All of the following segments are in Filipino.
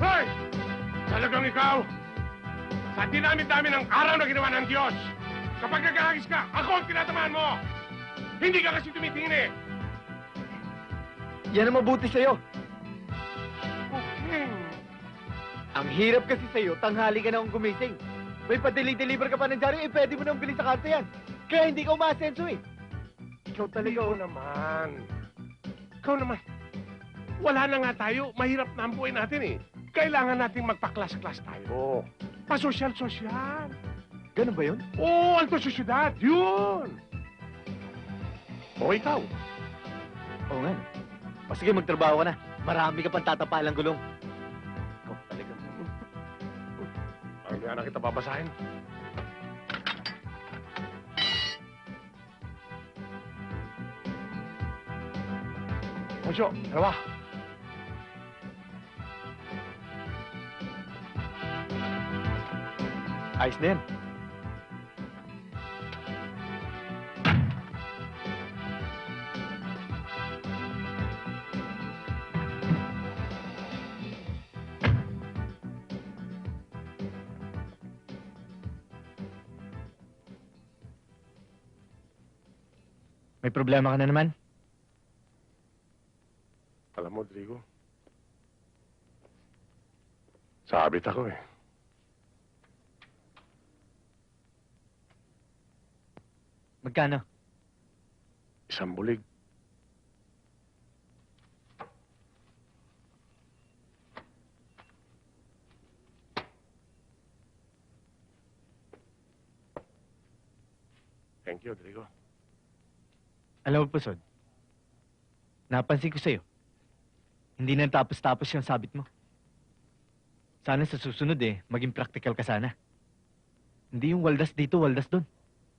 Hoy! Talagang ikaw! Sa dinamit-dami ng araw na ginawa ng Diyos, kapag nag-aagis ka, ako ang tinatamaan mo! Hindi ka kasi tumitingin eh! Yan ang mabuti sa'yo. Okay. Ang hirap kasi sa'yo, tanghali ka na akong gumising. May padeli-deliver ka pa ng dyaryo, eh pwede mo nang bilhin sa kanta yan. Kaya hindi ka umaasenso eh. Ikaw talaga, Ikaw naman. Ikaw naman. Wala na nga tayo. Mahirap na ang buhay natin eh. Kailangan nating magpa-class-class tayo. Pa-social-social. Ganun ba yun? Oo, alto sosyedad. Yun. O ikaw. Oo nga. O sige, magtrabaho ka na. Marami ka pang tatapalang gulong. Ikaw talaga. Kaya na kita babasahin. Poncho, dalawa. Ayos na yan. May problema ka na naman? Alam mo, Drigo, sabit ako eh. Magkano? Isang bulig. Thank you, Drigo. Alam mo, Pusod, napansin ko sa'yo, hindi na tapos-tapos yung sabit mo. Sana sa susunod maging practical ka sana. Hindi yung waldas dito, waldas doon.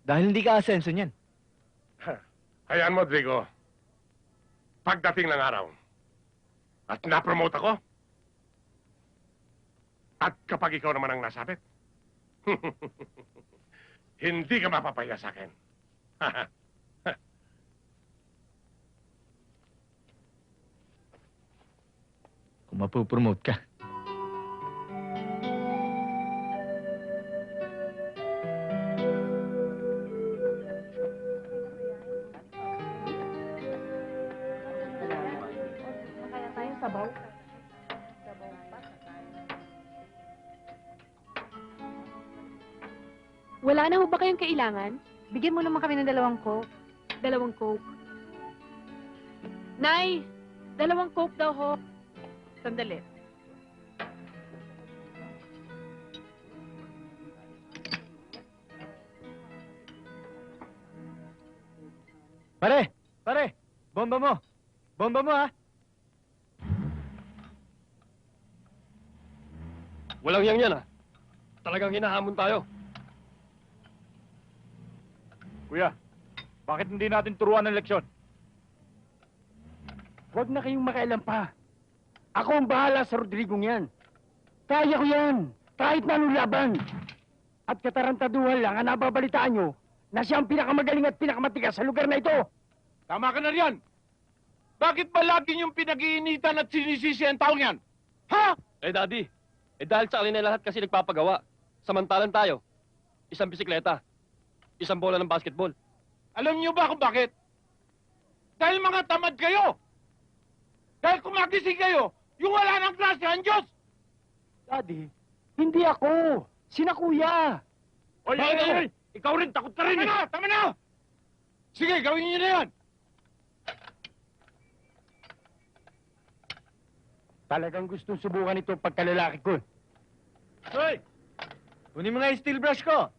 Dahil hindi ka asenso niyan. Hayaan mo, Drigo. Pagdating ng araw, at na-promote ako, at kapag ikaw naman ang nasabit, hindi ka mapapaya sa akin. Kung mapupromote ka. Wala na ho ba kayong kailangan? Bigyan mo naman kami ng 2 Coke. 2 Coke. Nay! 2 Coke daw ho. Sandali. Pare! Pare! Bomba mo! Bomba mo, ha? Walang yang yan, Talagang hinahamon tayo. Kuya, bakit hindi natin turuan ng leksyon? Huwag na kayong makialam pa. Ako ang bahala sa Rodrigo yan. Kaya ko yan, kahit na anong laban. At katarantaduhan lang ang nababalitaan nyo na siya ang pinakamagaling at pinakamatigas sa lugar na ito. Tama ka na riyan! Bakit ba lagi niyong pinag-iinitan at sinisisi ang taong yan? Ha? Daddy, dahil sa alin na lahat kasi nagpapagawa. Samantalang tayo, isang bisikleta, isang bola ng basketball. Alam niyo ba kung bakit? Dahil mga tamad kayo! Dahil kung magising kayo, yung wala ng klase ang Diyos! Daddy, hindi ako. Sina Kuya. Oy, ikaw rin, takot ka rin! Tama na! Sige, gawin niyo na yan! Talagang gustong subukan ito pagkalalaki ko. Hoy! Kunin mo nga yung steel brush ko!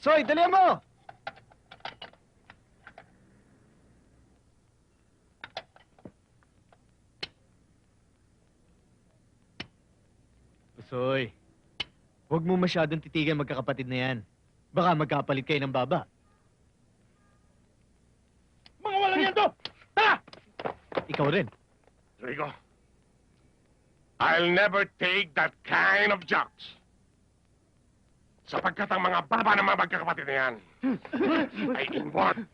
Soy, dali mo! Soy, huwag mo masyadong titigan magkakapatid na yan. Baka magkapalit kayo ng baba. Mga walang yan to! Tara! Ikaw rin. Drigo, I'll never take that kind of jokes. Sapagkat ang mga baba ng mga magkakapatid na yan ay inborn.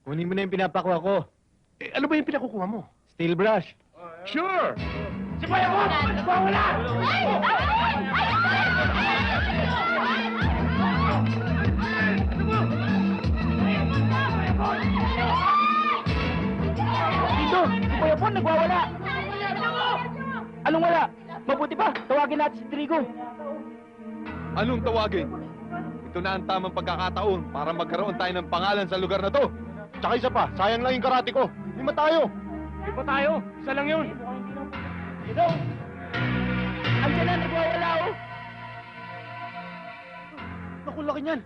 Kunin mo na yung pinapakuha ko. Ano ba yung pinakukuha mo? Steel brush. Sure! Si Bayabon! Wala! Dito, si Bayabon nagwawala. Anong wala? Mabuti pa, tawagin natin si Trigo. Anong tawagin? Ito na ang tamang pagkakataon para magkaroon tayo ng pangalan sa lugar na to. Tsaka isa pa, sayang lang yung karate ko. Lima tayo. Di ba tayo? Isa lang yun. Ito! Andiyan na, nagwawala oh! Naku, laki niyan.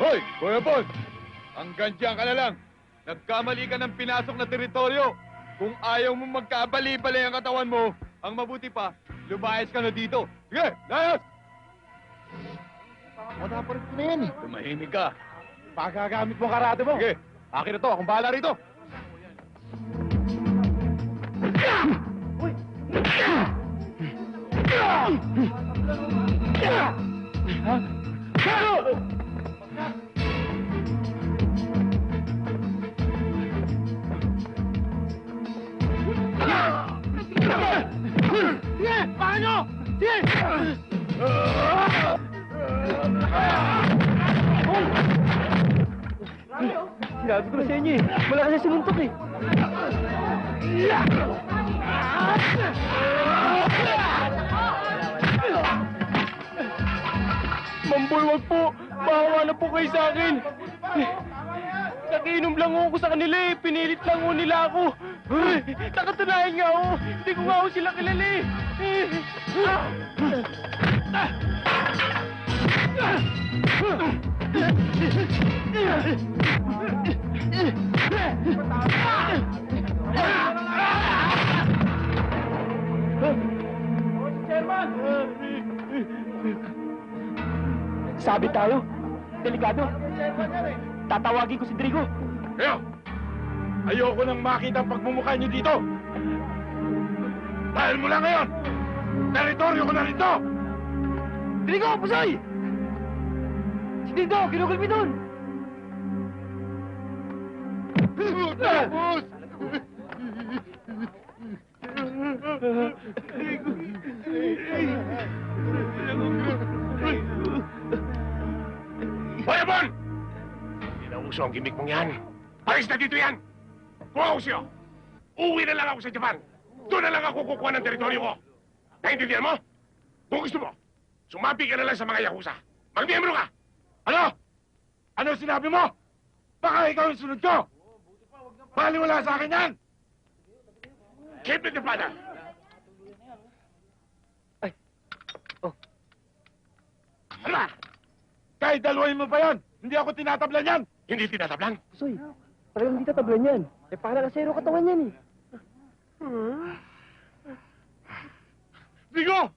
Hoy, Kuya Bon! Hanggang diyan ka na lang. Nagkamali ka ng pinasok na teritoryo. Kung ayaw mo magkabali-bali ang katawan mo, ang mabuti pa, lumayas ka na dito. Sige, layas! Wala pa rin ko na yan eh. Tumahimik ka. Pagagamit mo karate mo. Sige, akin na to. Akong bahala rito. Sige! Paano? Sige! Sinabi ko na sa inyo eh, wala kasi sinuntok eh. Mambol, wag po. Bahawa na po kayo sa akin. Nakiinom lang ako sa kanila eh. Pinilit lang ho nila ako. Nakatunayan nga ako. Hindi ko nga ako sila kilala eh. Sabi tayo. Delikado. Tatawagin ko si Drigo. Kayo! Ayoko nang makita ang pagmumukha niyo dito! Dahil mula ngayon, teritoryo ko na rito! Drigo, pusoy! Si Dindo, kinugulpi doon! Tapos! Bayabon! Hindi na uso ang gimmick mong yan. Paris na dito yan! Kung ako siyo, uwi na lang ako sa Japan. Doon na lang ako kukuha ng teritoryo ko. Naintindihan mo? Kung gusto mo, sumabi ka na lang sa mga Yakuza. Magmiyembro ka! Ano? Ano sinabi mo? Baka ikaw yung sunod ko! Baliwala sa akin yan! Keep it the father! Ano ba? Kahit daluhin mo pa yan, hindi ako tinatablan yan! Hindi tinatablan? Pusoy, parang hindi tatablan yan. Eh, para kasero katawan yan eh. Vigo!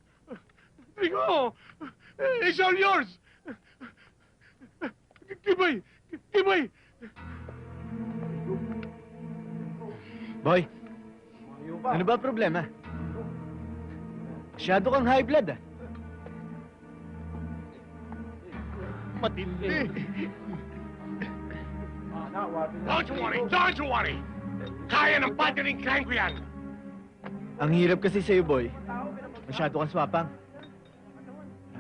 Vigo! It's all yours! Kiboy! Kiboy! Boy, ano ba problema? Masyado kang high blood ah. Matindi! Don't you worry! Don't you worry! Kaya ng partnering crime ko yan! Ang hirap kasi sa'yo, boy. Masyado kang swapang.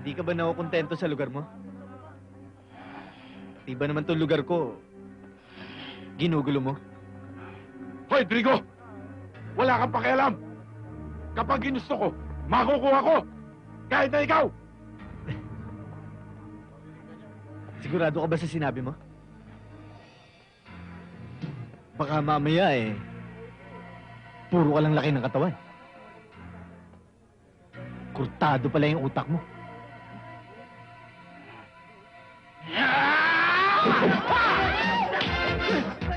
Hindi ka ba nakukontento sa lugar mo? Di ba naman itong lugar ko, ginugulo mo? Hoy, Drigo! Wala kang pakialam! Kapag ginusto ko, makukuha ko! Kahit na ikaw! Sigurado ka ba sa sinabi mo? Baka mamaya puro ka lang laki ng katawan. Kurtado pala yung utak mo.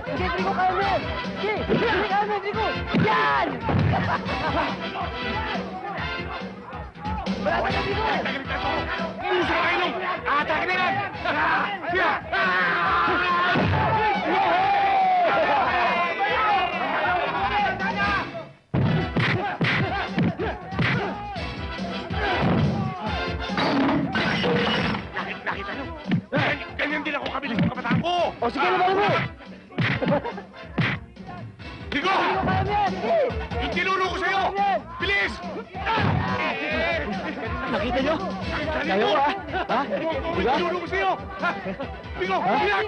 Sige, Drigo, kaya mo yan! Sige, kaya mo, Drigo! Yan! Gusto ko kayo! Atake na yan! Nakita nyo? Ganyan din ako kabilis ng kabataan ko! O sige, laban mo! Ligo! Yung tinuro ko sa'yo! Bilis! Nakita nyo? Kaya ko, ha? Ha? Yung Diba? tinuro ko sa'yo! Ligo! Ha? Bilang!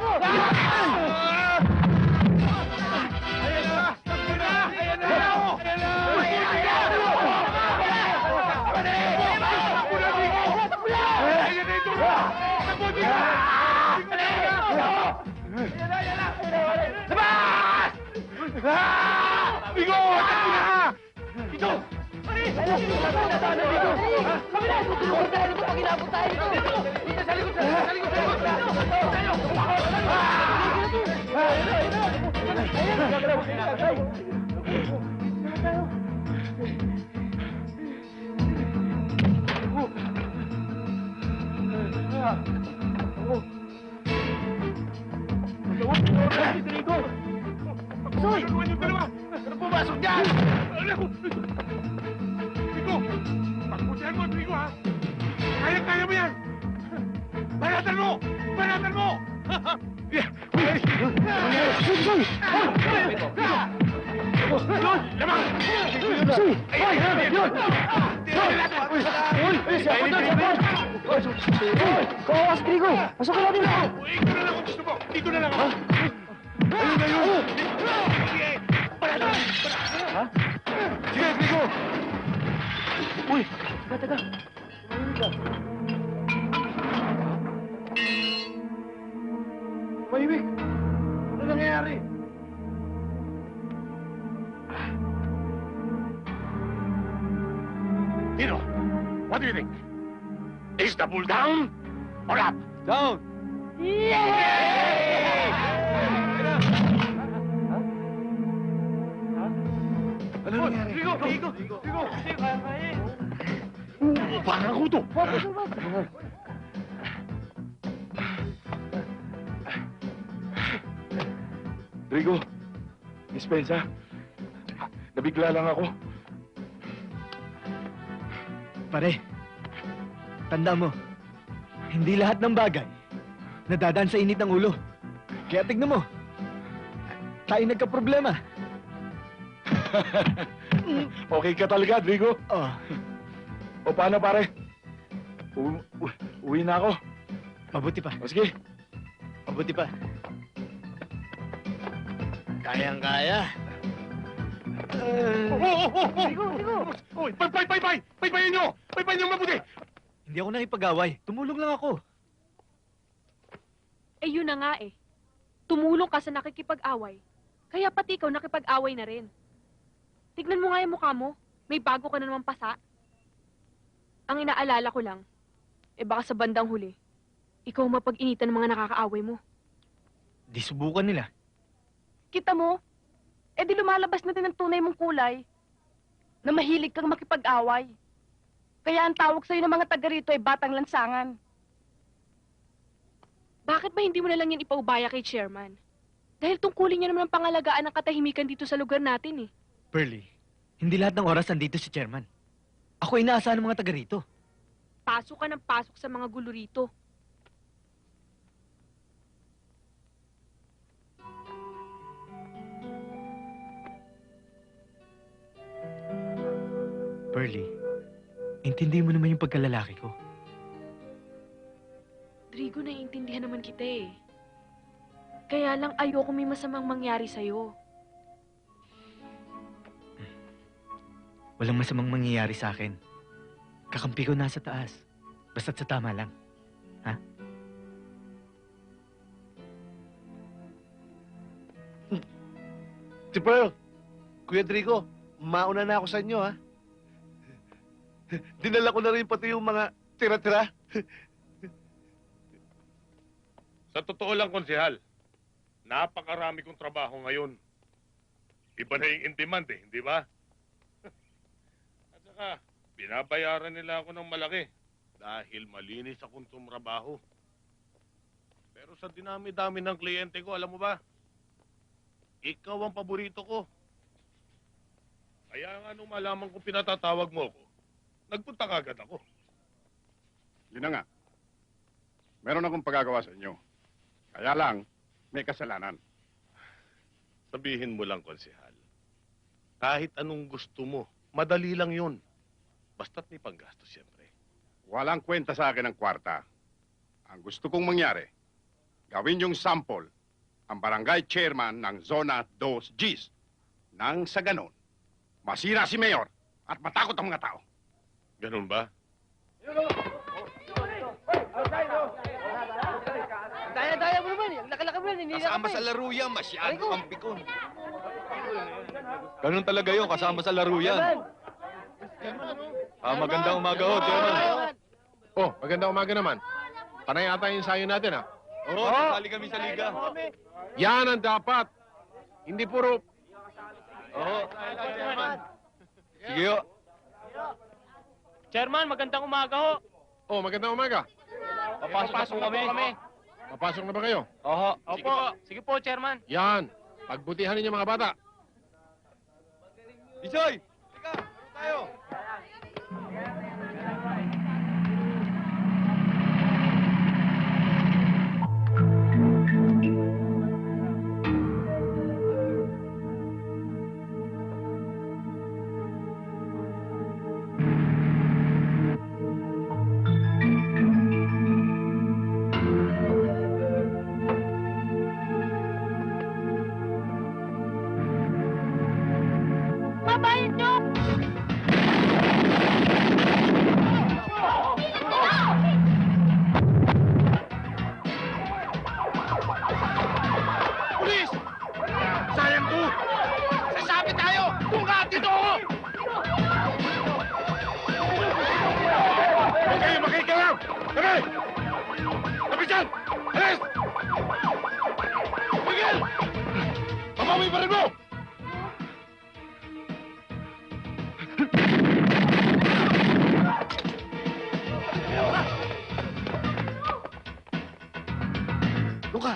Bigo! Takbo na! Ito! Soy! Tuwan yung dalawa! Ano pumasok dyan? Alam ko! Bigo! Pagputihan mo, Bigo, ha? Kaya mo yan! Banatan mo! Banatan mo! Lamang! Kawawas, Trigo! Pasukin natin na! Ito na lang kung gusto mo! Dito na lang, ha? Ayun na yun! Sige! Banatan! Ha? Sige, Bigo! Uy! Taga! Mahimik! Ano nangyayari? Tino, what do you think? Is the bull down or up? Down! Ano nangyari? Bigo! Parang ako to! Rigo, dispensa. Nabigla lang ako. Pare, tanda mo, hindi lahat ng bagay nadadaan sa init ng ulo. Kaya tignan mo, tayo nagka-problema. Okay ka talaga, Rigo. Oh, O paano, pare? Uwi na ako. mabuti pa, O sige. mabuti pa. Kayang-kaya. Uy, paypayin nyo! Paypayin nyo mabuti! Hindi ako nakipag-away. Tumulong lang ako. Eh yun na nga eh. Tumulong ka sa nakikipag-away. Kaya pati ikaw nakipag-away na rin. Tignan mo nga yung mukha mo. May bago ka na naman pasa. Ang inaalala ko lang, eh baka sa bandang huli, ikaw mapag-initan ng mga nakakaaway mo. Di subukan nila. Kita mo? Eh di lumalabas na din ang tunay mong kulay na mahilig kang makipag-away. Kaya ang tawag sa'yo ng mga taga rito ay batang lansangan. Bakit ba hindi mo na lang yan ipaubaya kay chairman? Dahil tungkulin niya naman ang pangalagaan ng katahimikan dito sa lugar natin eh. Pearly, hindi lahat ng oras nandito si Chairman. Ako inaasahan ng mga taga rito. Pasok ka ng pasok sa mga gulo rito. Pearly, intindi mo naman yung pagkalalaki ko. Drigo, naiintindihan naman kita eh. Kaya lang ayoko may masamang mangyari sa'yo. Walang masamang mangyayari sa akin. Kakampi ko nasa taas. Basta't sa tama lang. Ha? Si Pearl, Kuya Drigo, mauna na ako sa inyo, ha? Dinala ko na rin pati yung mga tira-tira. Sa totoo lang, konsehal, napakarami kong trabaho ngayon. Iba na yung in demand eh, hindi ba? At saka, Binabayaran nila ako ng malaki dahil malinis akong tumrabaho. Pero sa dinami-dami ng kliyente ko, alam mo ba? Ikaw ang paborito ko. Kaya nga nung malaman kong pinatatawag mo ako, nagpunta kagad ako. Yun na nga. Meron akong pagagawa sa inyo. Kaya lang, may kasalanan. Sabihin mo lang, konsehal. Kahit anong gusto mo, madali lang yun. Basta't may panggastos, siyempre. Walang kwenta sa akin ang kwarta. Ang gusto kong mangyari, gawin yung sample ang barangay chairman ng Zona 2Gs. Nang sa ganon, masira si Mayor at matakot ang mga tao. Ganun ba? Daya-daya mo naman eh. Laki-laki mo yan. Hindi Kasama sa laro yan, masyado kang pikon. Ganun talaga yun, kasama sa laro yan. Magandang umaga ho, Chairman. Oh, magandang umaga naman. Panay ata yung ensayo natin, ha? Oo, nasali kami sa liga. Yan ang dapat. Hindi puro... Oo. Sige ho. Chairman, magandang umaga ho. Oh, magandang umaga. Papasok na po kami. Papasok na ba kayo? Oho. Opo. Sige po, Chairman. Yan. Pagbutihan ninyo mga bata. Isoy! Teka, laro tayo. Mabayad nyo! Pulis! Sayang to! Sasabi tayo! Kung ka dito! Huwag kayo makikalaw! Kami! Kapitan! Alis! Miguel! Papawi pa rin mo! Luka!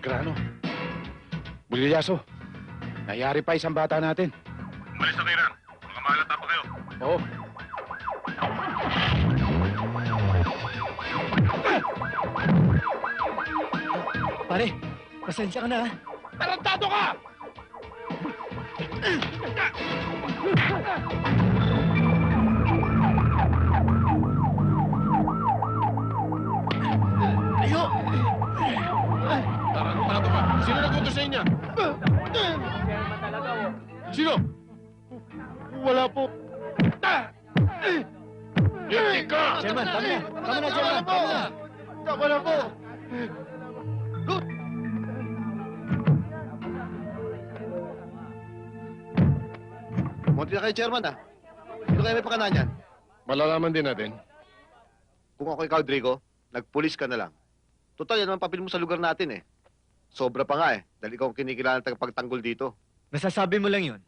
Grano. Bulyaso. Nangyari pa isang bata natin. Umalis na kayo na. Mga malata pa kayo. Oo. Pare, pasensya ka na ha. Tarantado ka! Ayo! Tarantado ka! Sino nag-utos sa inyo? Sino? Wala po. Hindi ka! Chairman, tama na. Tama na, Chairman. Tama na. Tama na po. Munti na kayo, Chairman, ah. Sino kayo may pakana niyan? Malalaman din natin. Kung ako ikaw, Drigo, nagpulis ka na lang. Total, yan naman papel mo sa lugar natin, eh. Sobra pa nga, eh. Dahil ikaw ang kinikilalang tagapagtanggol dito. Nasasabi mo lang yun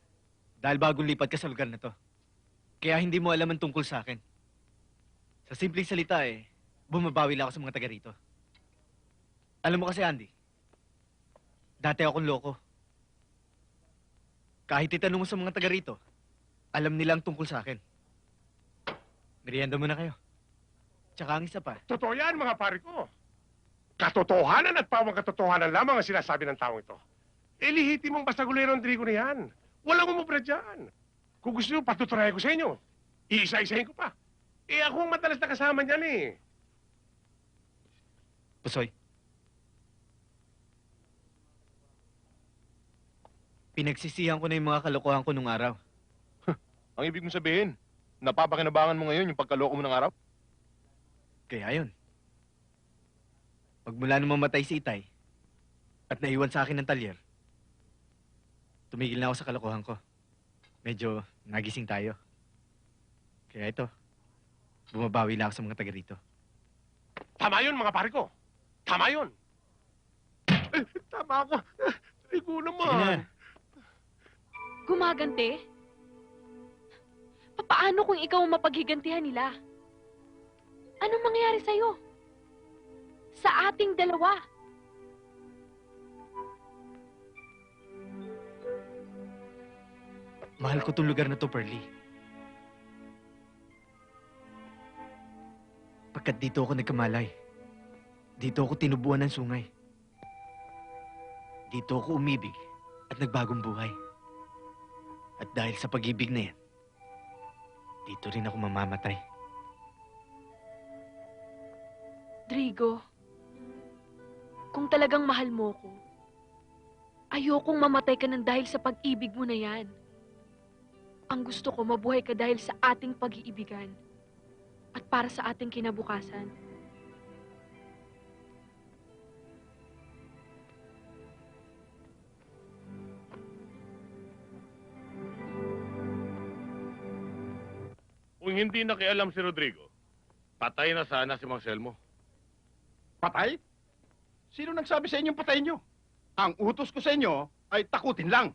dahil bagong lipat ka sa lugar na to. Kaya hindi mo alam ang tungkol sa akin. Sa simpleng salita bumabawi lang ako sa mga taga rito. Alam mo kasi, Andy, dati akong loko. Kahit itanong mo sa mga taga rito, alam nila ang tungkol sa akin. Merienda muna kayo. Tsaka ang isa pa, Totoo yan, mga pare ko. Katotohanan at pawang katotohanan lamang ang sinasabi ng taong ito. Lihiti mong basagulero ang trigo na yan. Walang umubra dyan. Kung gusto nyo, patutunayan ko sa inyo. Iisa-isahin ko pa. Ako ang madalas na kasama niyan, Pusoy. Pinagsisihan ko na yung mga kalokohan ko nung araw. Ang ibig mong sabihin, napapakinabangan mo ngayon yung pagkaloko mo ng araw? Kaya yun. Pagmula nung mamatay si Itay at naiwan sa akin ng talyer, tumigil na ako sa kalokohan ko. Medyo nagising tayo. Kaya ito, bumabawi na ako sa mga taga rito. Tama yun, mga pare ko. Tama yun. Tama ako. Trigo Sige naman. na. Gumaganti? Paano kung ikaw ang mapaghigantihan nila? Anong mangyayari sa'yo? Sa ating dalawa? Mahal ko tong lugar na to, Pearlie. Pagkat dito ako nagkamalay. Dito ako tinubuan ng sungay. Dito ako umibig at nagbagong buhay. At dahil sa pag-ibig na yan, dito rin ako mamamatay. Drigo, kung talagang mahal mo ko, ayokong mamatay ka ng dahil sa pag-ibig mo na yan. Ang gusto ko, mabuhay ka dahil sa ating pag-iibigan at para sa ating kinabukasan. Kung hindi nakialam si Rodrigo, patay na sana si Marcelmo. Patay? Sino nagsabi sa inyong patayin nyo? Ang utos ko sa inyo ay takutin lang.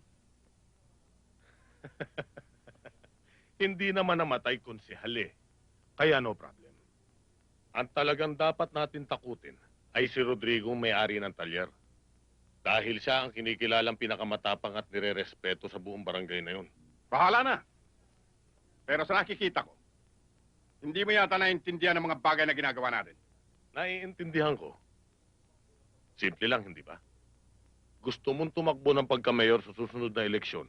Hindi naman namatay konsehal eh. Kaya no problem. Ang talagang dapat natin takutin ay si Rodrigo may-ari ng talyer. Dahil siya ang kinikilalang pinakamatapang at nire-respeto sa buong barangay na yun. Bahala na. Pero sa nakikita ko, hindi mo yata naintindihan ang mga bagay na ginagawa natin. Naiintindihan ko. Simple lang, hindi ba? Gusto mong tumakbo ng pagka-mayor sa susunod na eleksyon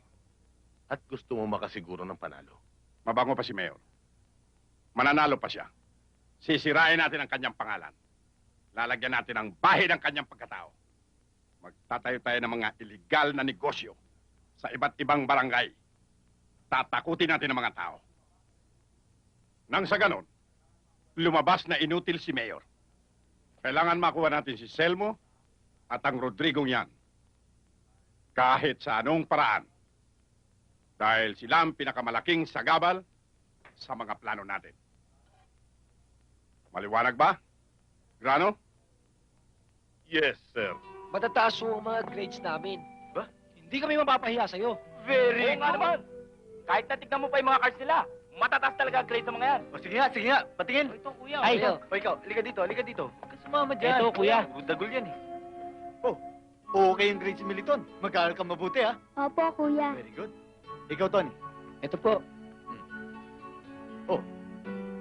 at gusto mo makasiguro ng panalo. Mabango pa si Mayor. Mananalo pa siya. Sisirain natin ang kanyang pangalan. Lalagyan natin ang bahay ng kanyang pagkatao. Magtatayo tayo ng mga iligal na negosyo sa iba't ibang barangay. Tatakutin natin ang mga tao. Nang sa ganon, lumabas na inutil si Mayor. Kailangan makuha natin si Selmo at ang Rodrigong yan. Kahit sa anong paraan. Dahil sila ang pinakamalaking sagabal sa mga plano natin. Maliwanag ba? Grano? Yes, sir. Matataas ho ang mga grades namin. Ba? Hindi kami mapapahiya sa'yo. Very Oo nga naman. Kahit natignan mo pa yung mga cards nila, matataas talaga ang grade ng mga yan. O sige nga, patingin. Ito, kuya. Ay, kuya. o ikaw, halika dito. Huwag ka sumama dyan. Ito, kuya. Dagol yan eh. Oh, okay yung grade si Militon. Mag-aaral ka mabuti ha. Opo, kuya. Very good. Ikaw, Tony. Ito po.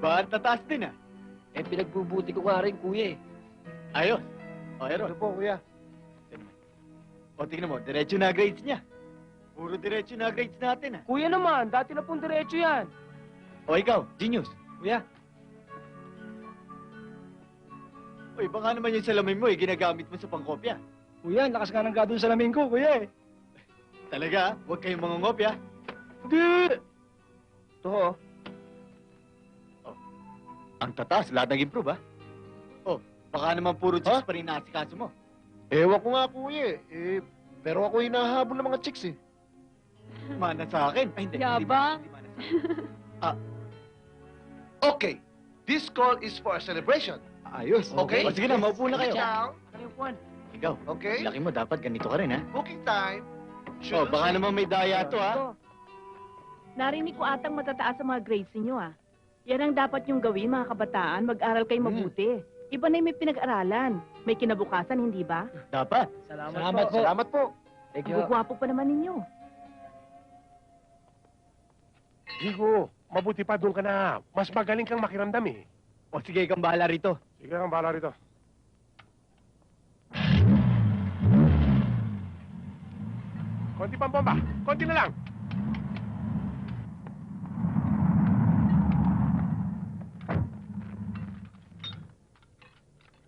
Ba't tataas din ha? Eh, pinagbubuti ko nga rin, kuya eh. Ayos. O, Aaron. po, kuya. O, tingnan mo, diretso na grades niya. Puro diretso na grades natin ha. Kuya naman, dati na pong diretso yan. O, ikaw, genius. Kuya. Uy, baka naman yung salamin mo ginagamit mo sa pangkopya. Kuya, lakas nga ng gadon sa lamin ko, kuya eh. Talaga, huwag kayong mangungopya. Hindi! Ito ho. Ang tataas, lahat nag-improve ha. Oh, baka naman puro chicks pa rin naasikaso mo. Ewan ko nga, kuya eh. Pero ako hinahabol ng mga chicks eh. Mana sa akin. Ay, hindi. Yabang. Hindi mana sa akin. Okay, this call is for a celebration. Ayos. Okay. O, sige na, maupo na kayo. Down. Ikaw, Okay, laki mo, dapat ganito ka rin ha. booking time. Oh, baka naman may daya to ha. Narinig ko atang matataas ang mga grades ninyo, ah. Yan ang dapat yung gawin, mga kabataan. Mag-aral kayo mabuti. Iba na yung may pinag-aralan. May kinabukasan, hindi ba? Dapat. Salamat po. Salamat po. Thank Ang gugwapo pa naman ninyo. Digo, mabuti pa doon ka na. Mas magaling kang makiramdam eh. O sige, kang bahala rito. Sige kang bahala rito. Konti pang bomba. Konti na lang.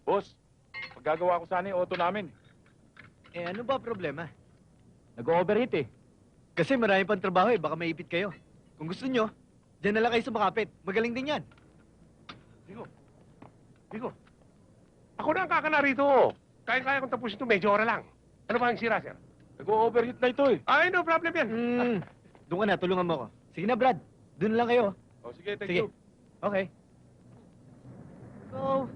Boss, magagawa ko sana yung auto namin. Eh, ano ba problema? Nag-overheat eh. Kasi marami pang trabaho eh, baka maipit kayo. Kung gusto nyo, dyan na lang kayo sa makapit. Magaling din yan. Digo, ako na ang kakana rito. Kaya kong tapusin ito, medyo oras lang. Ano ba ang sira, sir? Nag-overheat na ito eh. Ay, no problem yan. Doon ka na, tulungan mo ako. Sige na, Brad. Doon na lang kayo. O sige, thank Sige. you. Okay. Go!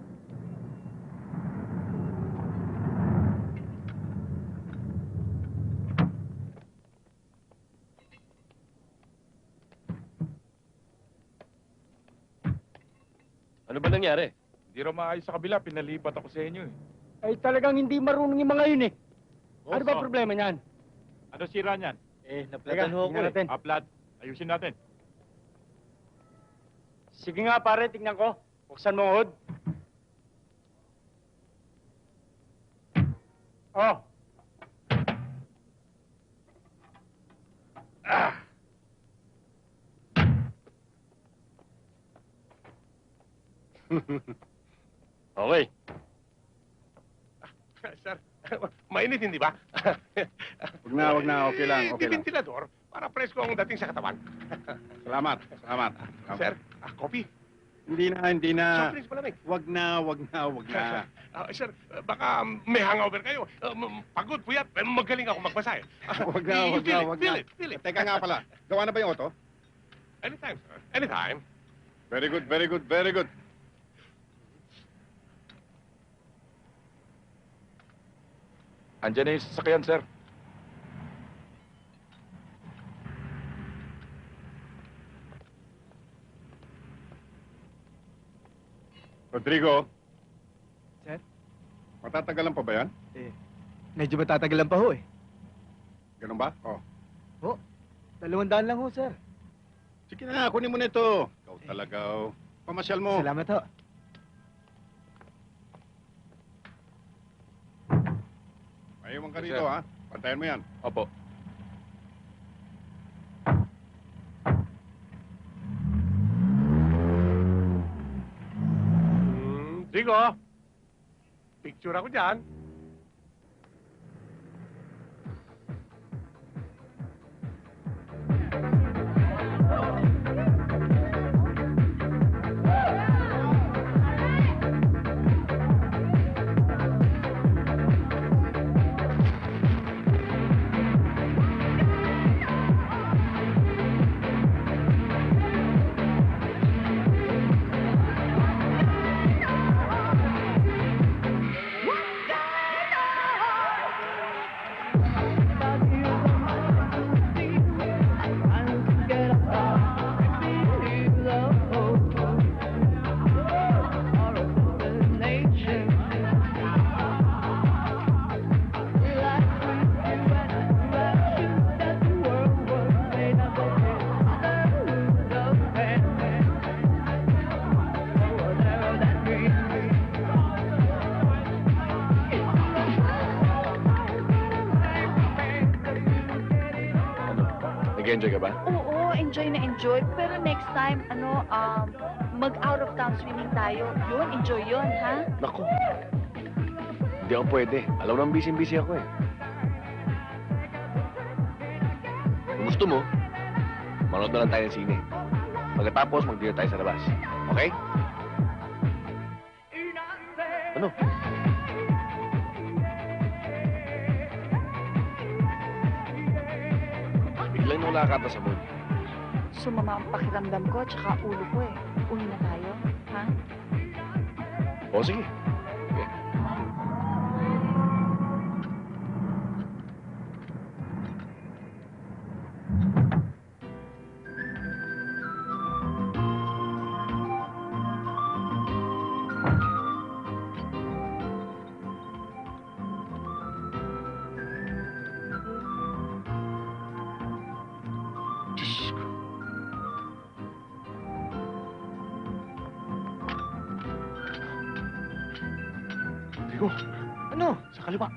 Ano ba nangyari? Hindi raw maayos sa kabila, pinalipat ako sa inyo eh. Ay talagang hindi marunong yung mga yun eh. Ano ba Oo. problema niyan? Ano sira niyan? Eh, Teka, naplatan ho ako tingnan eh. natin. Aplat, ayusin natin. Sige nga pare, tingnan ko. Buksan mo ang hood. Oh, Okay. Sir, mainit hindi ba? Wag na, okay lang, okay Di lang. ventilador para presko ang dating sa katawan. Salamat, salamat. Sir, coffee. Hindi na. Soft drinks malamig. Wag na. Sir, baka may hangover kayo. Pagod, puyat, pero magaling ako magbasa eh. Wag na. Feel it. Teka nga pala, gawa na ba yung auto? Anytime, sir. Anytime. Very good. Andiyan na yung sasakyan, sir. Rodrigo. Sir? Matatagalan pa ba yan? Medyo matatagalan pa ho eh. Ganun ba? Oh. 200 lang ho, sir. Sige na, kunin mo na ito. Ikaw talaga, oh. Pamasyal mo. Salamat ho. Maiwan ka Yes, rito, sir. ha? Pantayan mo yan. Opo. Digo, picture ako dyan. Nag-enjoy ka ba? Oo, enjoy na enjoy. Pero next time, mag-out of town swimming tayo. Yun, enjoy yun, ha? Naku. Hindi ako pwede. Alam mo nang busy-busy ako eh. Kung gusto mo, manood na lang tayo ng sine. Pagkatapos, mag-dinner tayo sa labas. Okay? Ano? Biglang wala ka ata sa mood. Sumama ang pakiramdam ko, tsaka ulo ko eh. Uwi na tayo, ha? O sige. Diyos ko. Digo, Ano? sa kaliwa.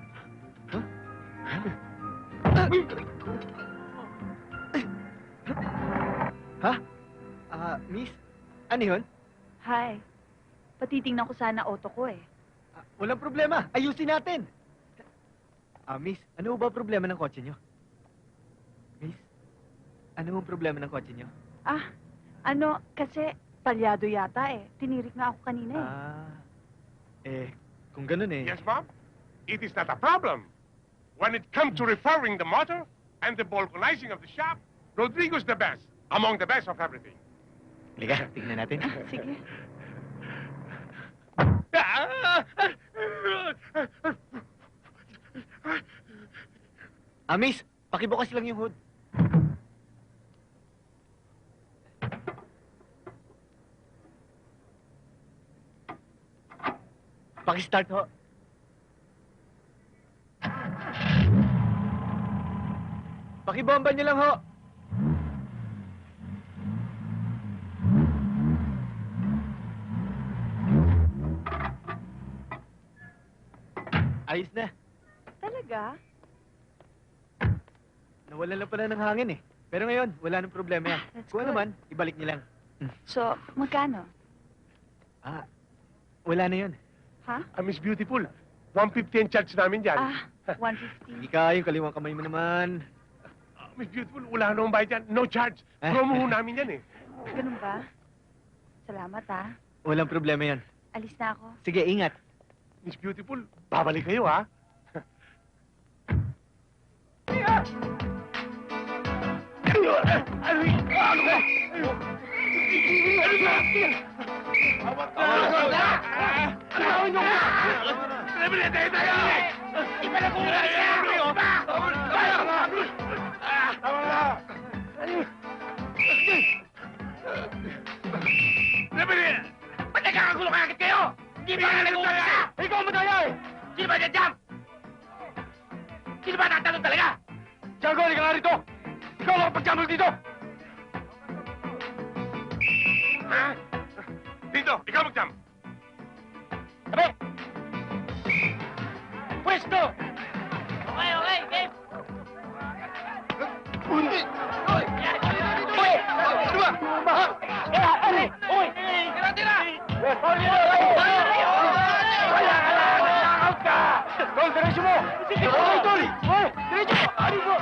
Miss? Ano yun? Hi. Patitingnan ko sana auto ko eh. Walang problema. Ayusin natin. Miss, ano ba problema ng kotse nyo? Miss, ano ang problema ng kotse nyo? Kasi palyado yata eh. Tinirik nga ako kanina Kung ganun eh. Yes, ma'am? It is not a problem. When it comes to repairing the motor and the vulcanizing of the shop, Rodrigo's the best. Among the best of everything. Liga, tingnan natin. Sige. Miss, pakibukas lang yung hood. Pakistart ho. Pakibomba niyo lang ho. Ayos na. Talaga? Nawalan lang pala ng hangin eh. Pero ngayon, wala nang problema yan. That's Kung ano good. man, ibalik niyo lang. So, magkano? Ah, wala na yun. Ha? Miss Beautiful, 150 ang charge namin dyan. Ah, 150. Hindi ka, yung kaliwang kamay mo naman. Miss Beautiful, wala namang bayad dyan. No charge. Promo ho namin yan eh. Ganun ba? Salamat, ah. Walang problema yan. Alis na ako. Sige, ingat. Miss Beautiful, babalik kayo ha. Ano ba? Ba't nagkakagulo kagad kayo? Hindi ba nga nag-uumisa? Ikaw mo tayo eh! Sino ba dyan, Jam? Sino ba natanong talaga? Tiago, hindi ka nga rito! Ikaw ang pagkamol dito! Ha? Dito, ikaw mag-jump. Sabi! Pwesto! Okay, okay, game! Uy! Uy! Uy! Ano ba? Uy! Uy! Tira, tira! Wala ka lang! Nakakout ka! Tol, diretso mo! Tol, tol! Uy! Diretso! Ano mo?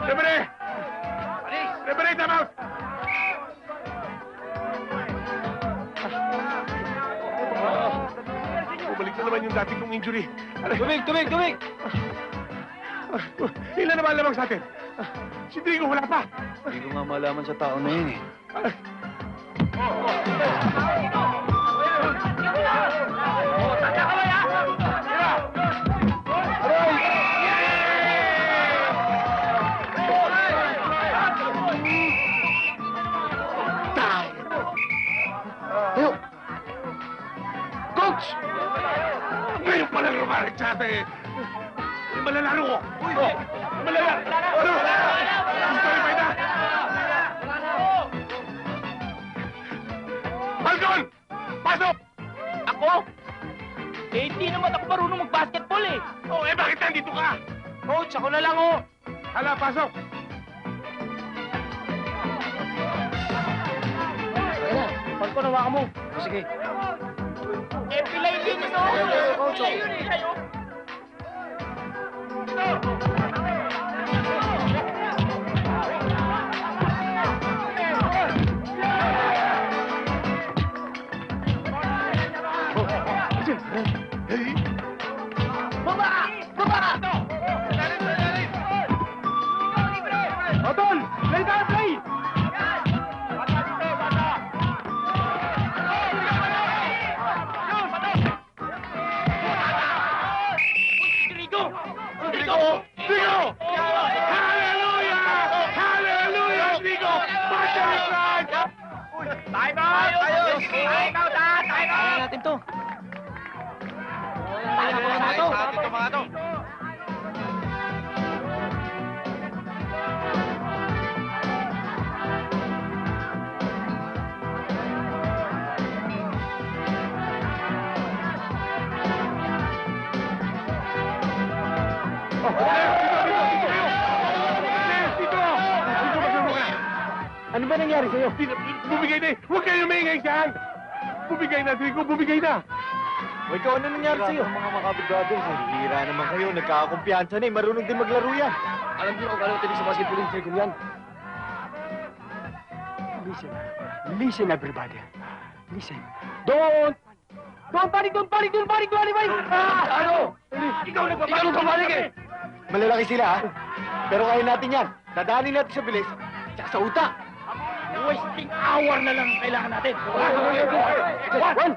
Referee! Referee, time out! Bumalik na naman yung dati kong injury. Tumig! Tumig! Tumig! Ilan naman lamang sa atin? Si Drigo, wala pa. Hindi ko nga malaman sa tao na yun eh. Coach! Ngayon pala lumarik sa atin. Yung malalaro ko. Uy! Malalaro! Ano? Sorry, Paida! Falcon! Pasok! Ako? Eh, hindi naman ako marunong mag-basketball eh. Oh, eh bakit nandito ka? Coach, ako na lang oh. Hala, pasok! Pag ko nawa ka mo. Sige. Eh, pilay din ito. Pilay yun eh. Kayo. Otol! Play tayo, play! Drigo! Drigo! Drigo! Hallelujah! Hallelujah! Drigo! Butterfly! Time out! Time out! Time out! Kaya natin to. Ano ba nangyari sa'yo? Bumigay na eh! Huwag kayo maingay dyan! Bumigay na, Drigo! Bumigay na! O ikaw, ano nangyari sa'yo? Mga Macabro Brothers, hihira naman kayo. Nagkakakumpiyansa na eh. Marunong din maglaro yan. Alam niyo kung ano tinig sa basketball yung Trigong yan. Listen. Listen, everybody. Listen. Don't panic! Ano? Ikaw nagpapanik eh! Malalaki sila, ha? Pero kaya natin yan. Dadaanin natin sa bilis, tsaka sa uta. Wasting hour na lang ang kailangan natin. 1, 2,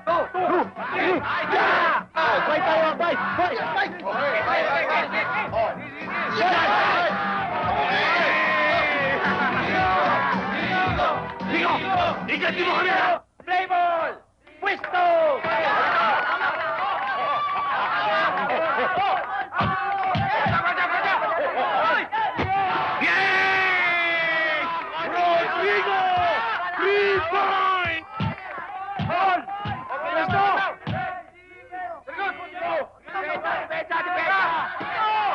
3, Bye tayo, bye! Bye! Drigo! Iganti mo kami! Play ball! Pwesto! Yes! Rodrigo! 3 points! Pwesto!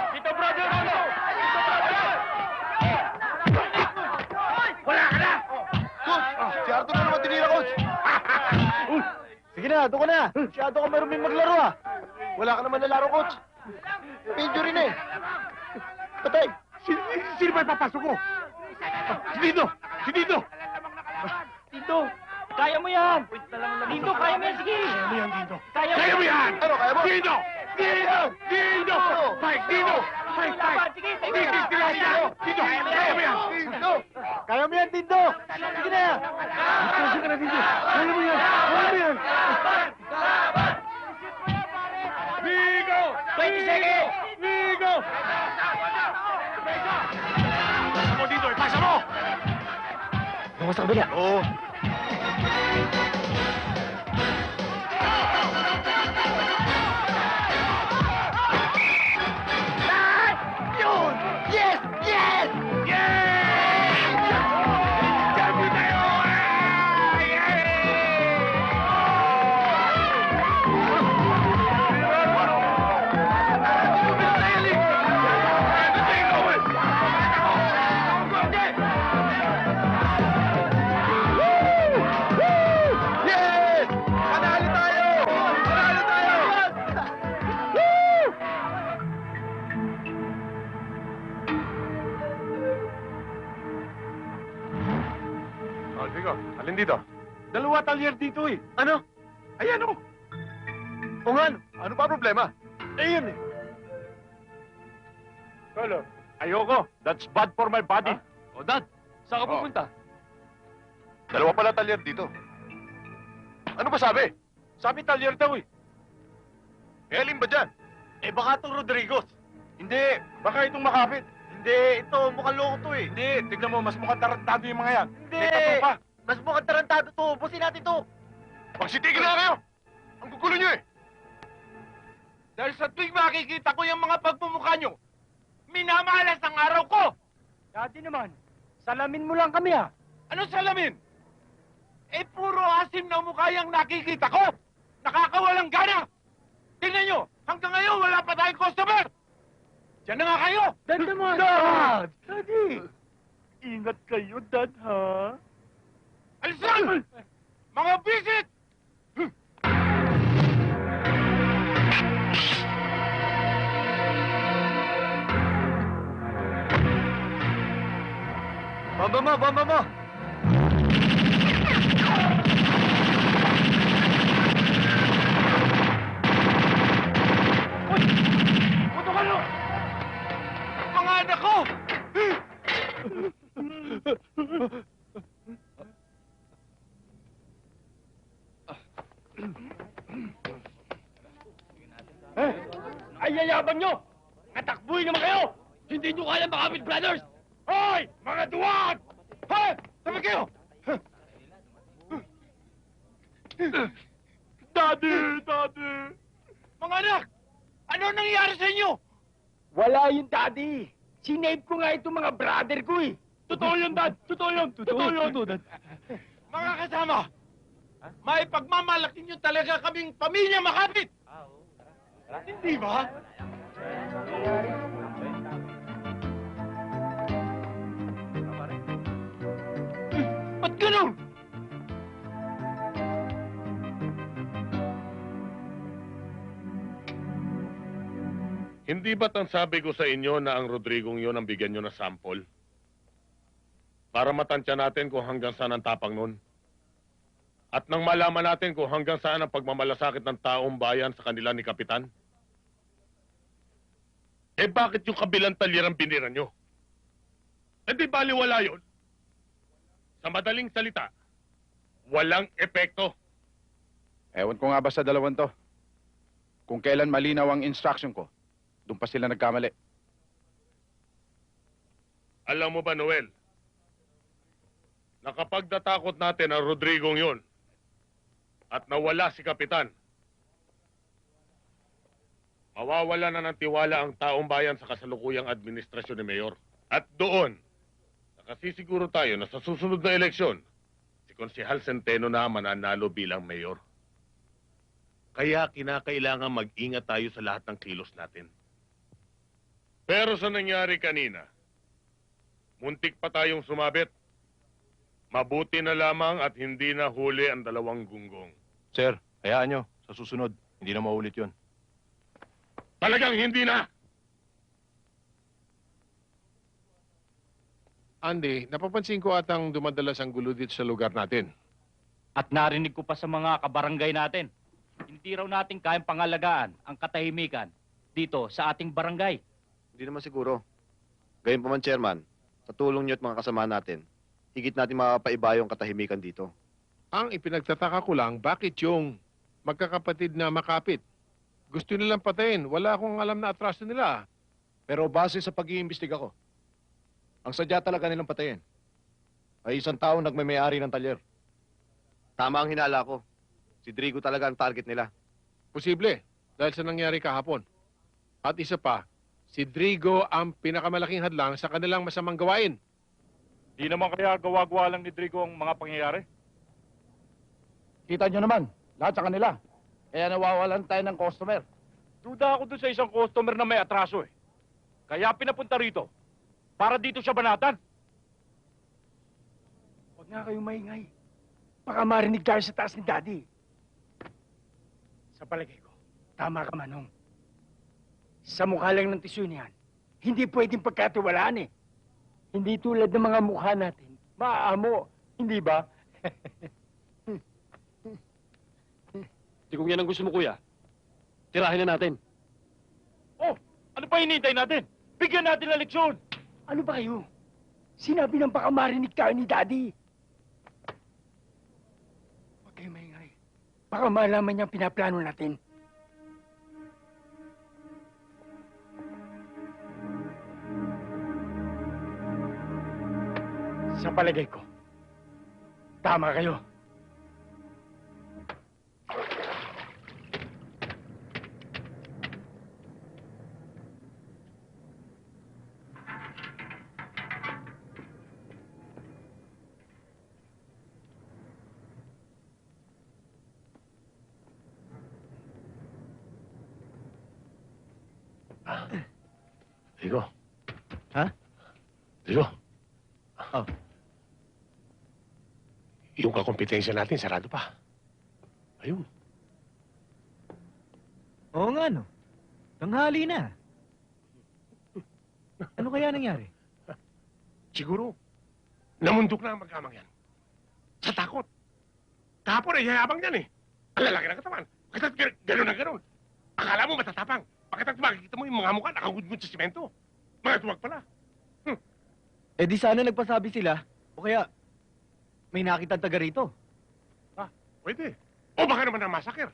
Dito, brother! Wala ka na! Si Arthur na naman tinira, coach. Sige na, doon ka na. Masyado ka maruming maglaro, ha? Wala ka naman nalaro, coach. Injury na eh. Patay. Sino ba ipapasok ko? Si Dino! Si Dino! Dito! Kaya mo yan! Dito, kaya mo yan! Sige! Kaya mo yan, Dino! Kaya mo Kaya mo yan! Ano, kaya mo? Dino! Dino! Dino! Fight, Dino! Fight, fight! Sige, This is Dino! Dino! Kaya mo yan! Dino! Kaya mo yan, Tindo! Sige na! Sige na, Dino! Kaya mo yan! Kaya mo yan! Vigo! 20 seconds! Vigo! Pasa mo, Dino! Ipasa mo! Ako sa kabila. Oo. Yun! Yes! Yes! Yes! Dami tayo! Yes! Panalo tayo! Panalo tayo! Oh, Vigo, alin dito? Dalawa talyer dito eh. Ano? Ayan oh! O nga, ano? Ano ba problema? Ayun eh. Lolo, ayoko. That's bad for my body. O, Dad, saan ka Oh. pupunta? Dalawa pala talyer dito. Ano ba sabi? Sabi talyer daw eh. Eh, alin ba dyan? Eh baka itong Rodriguez. Hindi, baka itong makapit. Hindi, ito mukhang loko to eh. Hindi, tignan mo, mas mukhang tarantado yung mga yan. Hindi! May tattoo pa. Mas mukhang tarantado to. Busin natin to. Magsitigil na kayo! Ang gugulo nyo eh! Dahil sa tuwing makikita ko yung mga pagmumukha nyo, minamalas ang araw ko! Dati naman, salamin mo lang kami ha. Ano salamin? Eh, puro asim na mukha yung nakikita ko! Nakakawalang gana! Tingnan nyo, hanggang ngayon wala pa tayong customer! Diyan na nga kayo! Dad naman! Dad! Daddy! Ingat kayo, Dad, ha? Alisan! Mga visit! Bomba mo, bomba mo! Puto ka no! Mga anak ko! Ay, yayabang nyo! Natakbuhin naman kayo! Hindi nyo kaya makapit, brothers! Hoy! Mga duwag! Hoy! Tabi kayo! Daddy! Daddy! Mga anak! Ano nangyayari sa inyo? Wala yun, Daddy. Sinave ko nga itong mga brother ko eh. Totoo yun, Dad. Totoo yun. Totoo yun. Mga kasama, may pagmamalaki nyo talaga kaming pamilya makapit. Hindi ba? Ba't ganun? Hindi ba't ang sabi ko sa inyo na ang Rodrigong yun ang bigyan nyo na sample? Para matansya natin kung hanggang saan ang tapang nun. At nang malaman natin kung hanggang saan ang pagmamalasakit ng taong bayan sa kanila ni Kapitan. Eh bakit yung kabilang talyer ang binira nyo? Eh di baliwala yun? Sa madaling salita, walang epekto. Ewan ko nga ba sa dalawan to. Kung kailan malinaw ang instruction ko, doon pa sila nagkamali. Alam mo ba, Noel, na kapag natakot natin ang Rodrigong yun at nawala si Kapitan, mawawala na ng tiwala ang taong bayan sa kasalukuyang administrasyon ni Mayor. At doon, nakasisiguro tayo na sa susunod na eleksyon, si Konsehal Centeno na mananalo bilang Mayor. Kaya kinakailangan mag-ingat tayo sa lahat ng kilos natin. Pero sa nangyari kanina, muntik pa tayong sumabit. Mabuti na lamang at hindi na huli ang dalawang gunggong. Sir, hayaan nyo. Sa susunod, hindi na maulit yun. Talagang hindi na! Andy, napapansin ko atang dumadalas ang gulo dito sa lugar natin. At narinig ko pa sa mga kabarangay natin, hindi raw natin kayang pangalagaan ang katahimikan dito sa ating barangay. Hindi naman siguro. Gayun pa man, Chairman, sa tulong niyo at mga kasama natin, higit natin mapapaiba yung katahimikan dito. Ang ipinagtataka ko lang, bakit yung magkakapatid na makapit? Gusto nilang patayin. Wala akong alam na atraso nila. Pero base sa pag-iimbestiga ko, ang sadya talaga nilang patayin ay isang tao nagmay-ari ng talyer. Tama ang hinala ko. Si Drigo talaga ang target nila. Posible, dahil sa nangyari kahapon. At isa pa, si Drigo ang pinakamalaking hadlang sa kanilang masamang gawain. Di naman kaya gawa-gawa lang ni Drigo ang mga pangyayari? Kita nyo naman, lahat sa kanila. Kaya nawawalan tayo ng customer. Duda ako dun sa isang customer na may atraso eh. Kaya pinapunta rito. Para dito siya banatan. Huwag nga kayong maingay. Baka marinig tayo sa taas ni Daddy. Sa palagay ko, tama ka, Manong. Sa mukha lang ng tisyo niyan, hindi pwedeng pagkatiwalaan eh. Hindi tulad ng mga mukha natin. Maaamo, hindi ba? Di kung yan ang gusto mo, kuya, tirahin na natin. Oh, ano pa hinihintay natin? Bigyan natin ng leksyon! Ano ba kayo? Sinabi ng baka marinig tayo ni Daddy. Huwag kayo maingay. Baka malaman niya ang pinaplano natin. Sa palagay ko, tama kayo. Drigo. Ha? Drigo. Oh. Yung kakompetensya natin, sarado pa. Ayun. Oo nga, no. Tanghali na. Ano kaya nangyari? Siguro, namundok na ang magkamang yan. Sa takot. Kahapon ay yayabang yan eh. Ang lalaki ng katawan. Pagkat gano'n na gano'n. Akala mo matatapang. Pagkat makikita mo yung mga mukha nakagudgud sa simento. Mga tuwag pala. Eh di sana nagpasabi sila. O kaya, may nakita taga rito. Pwede. O baka naman ang massacre.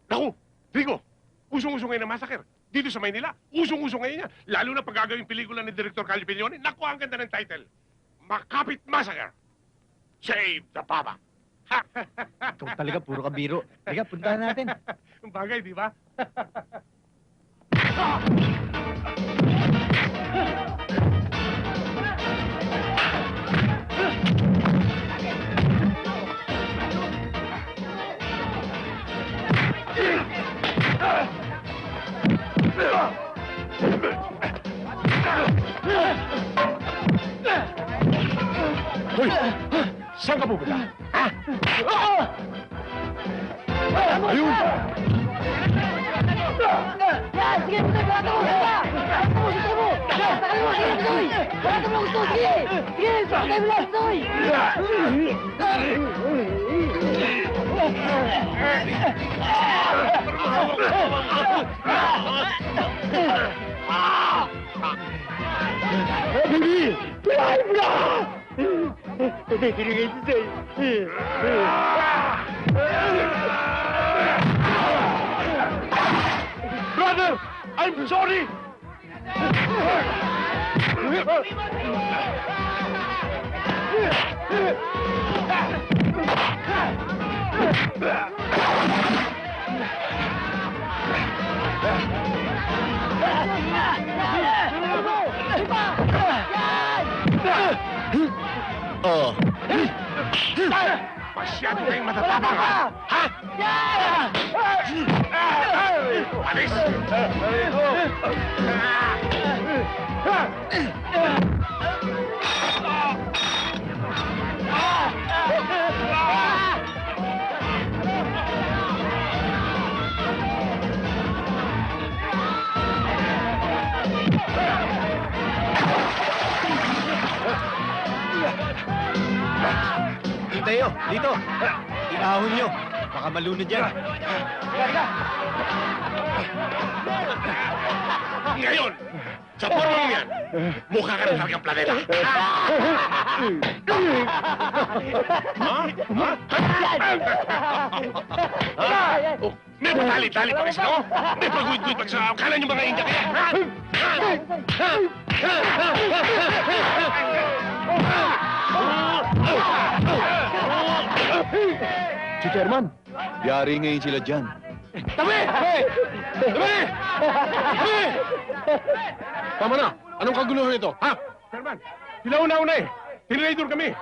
Naku, Rigo, usong-usong ngayon ang massacre. Dito sa Maynila, usong-usong ngayon yan. Lalo na pag gagawing pelikula ni Director Cali Pilione, naku, ang ganda ng title. Makapit Massacre. Save the Papa. Ikaw talaga, puro kabiro. Teka, puntahan natin. Ang bagay, di ba? Hoy! Saan ka pupunta? Ha? Ayun! Sige, Butoy! Balatan mo! Balatan mo! Balatan mo! Sige, Butoy! Balatan mo gusto! Sige! Sige! Butoy mo lang, Butoy! Hindi! Pinahin mo na! Hindi, tinigay ito sa'yo. Brother! I'm sorry! Oo. Masyado kayong matatapang, ha? Ha? Alis! Tayo, dito. Iahon nyo. Baka malunod yan. Ngayon, sa pormong yan, mukha ka na talagang planeta. Oh, may patali-tali pa rin sila, oh. May pagguid-guid pa sa kala niyo mga India kaya. Si Chairman, yari ngayon sila dyan. Tabi! Tabi! Tabi! Tama na! Anong kaguluhan ito, ha? Chairman, pinauna-una eh. Tinraidor kami.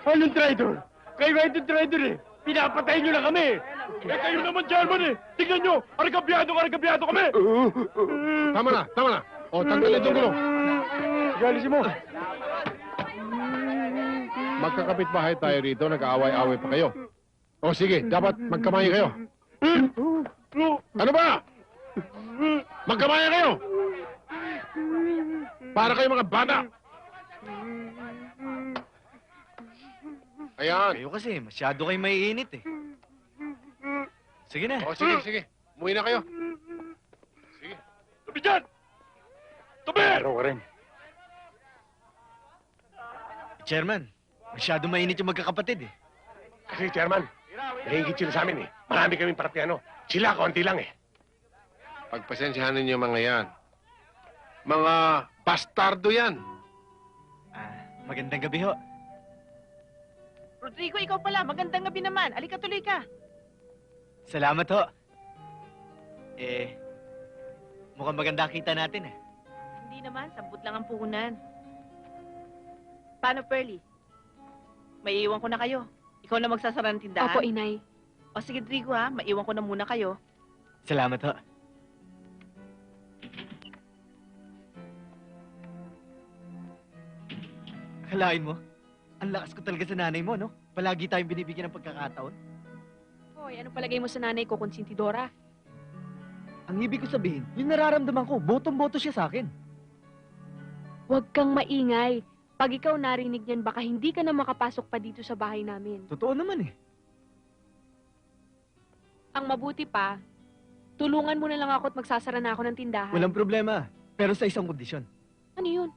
Anong traitor? Kayo nga itong traitor eh. Pinapatay nyo na kami. Eh kayo naman, Chairman eh. Tignan nyo, argabyado kami. Tama na, tama na. O, tanggalin itong gulong. Galisin mo. Magkakapit-bahay tayo rito, nag-aaway-away pa kayo. O sige, dapat magkamay kayo. Ano ba? Magkamay kayo! Para kayo mga bata! Ayan. Kayo kasi, masyado kayo maiinit eh. Sige na. O sige, sige. Umuwi na kayo. Sige. Tabi dyan! Tabi! Araw ka rin. Chairman, masyado mainit yung magkakapatid eh. Kasi, Chairman, nahihigit sila sa amin eh. Marami kaming parapiano. Sila, kaunti lang eh. Pagpasensyahan ninyo mga yan. Mga bastardo yan. Magandang gabi ho. Rodrigo, ikaw pala. Magandang gabi naman. Alika, tuloy ka. Salamat ho. Mukhang maganda kita natin eh. Hindi naman. Samput lang ang puhunan. Paano, Pearly? May iwan ko na kayo. Ikaw na magsasara ng tindahan. Opo, inay. O sige, Rodrigo ha. Maiwan ko na muna kayo. Salamat ho. Akalain mo, ang lakas ko talaga sa nanay mo, no? Palagi tayong binibigyan ng pagkakataon. Hoy, ano palagay mo sa nanay ko, konsentidora? Ang ibig ko sabihin, yung nararamdaman ko, botong-boto siya sa akin. Huwag kang maingay. Pag ikaw narinig niyan, baka hindi ka na makapasok pa dito sa bahay namin. Totoo naman eh. Ang mabuti pa, tulungan mo na lang ako at magsasara na ako ng tindahan. Walang problema. Pero sa isang kondisyon. Ano yun?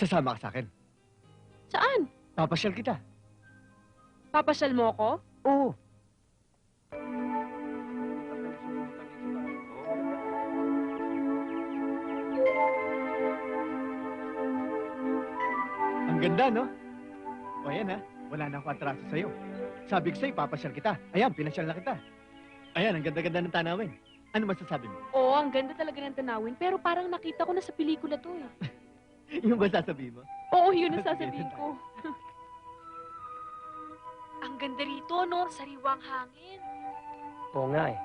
Sasama ka sa akin. Saan? Papasyal kita. Papasyal mo ako? Oo. Ang ganda, no? O ayan ha, wala na akong atraso sa'yo. Sabi ko sa'yo, papasyal kita. Ayan, pinasyal na kita. Ayan, ang ganda-ganda ng tanawin. Ano masasabi mo? Oo, ang ganda talaga ng tanawin, pero parang nakita ko na sa pelikula to eh. Yung ba sasabihin mo? Oo, yun ang sasabihin ko. Ang ganda rito, no? Sariwang hangin. Oo nga eh.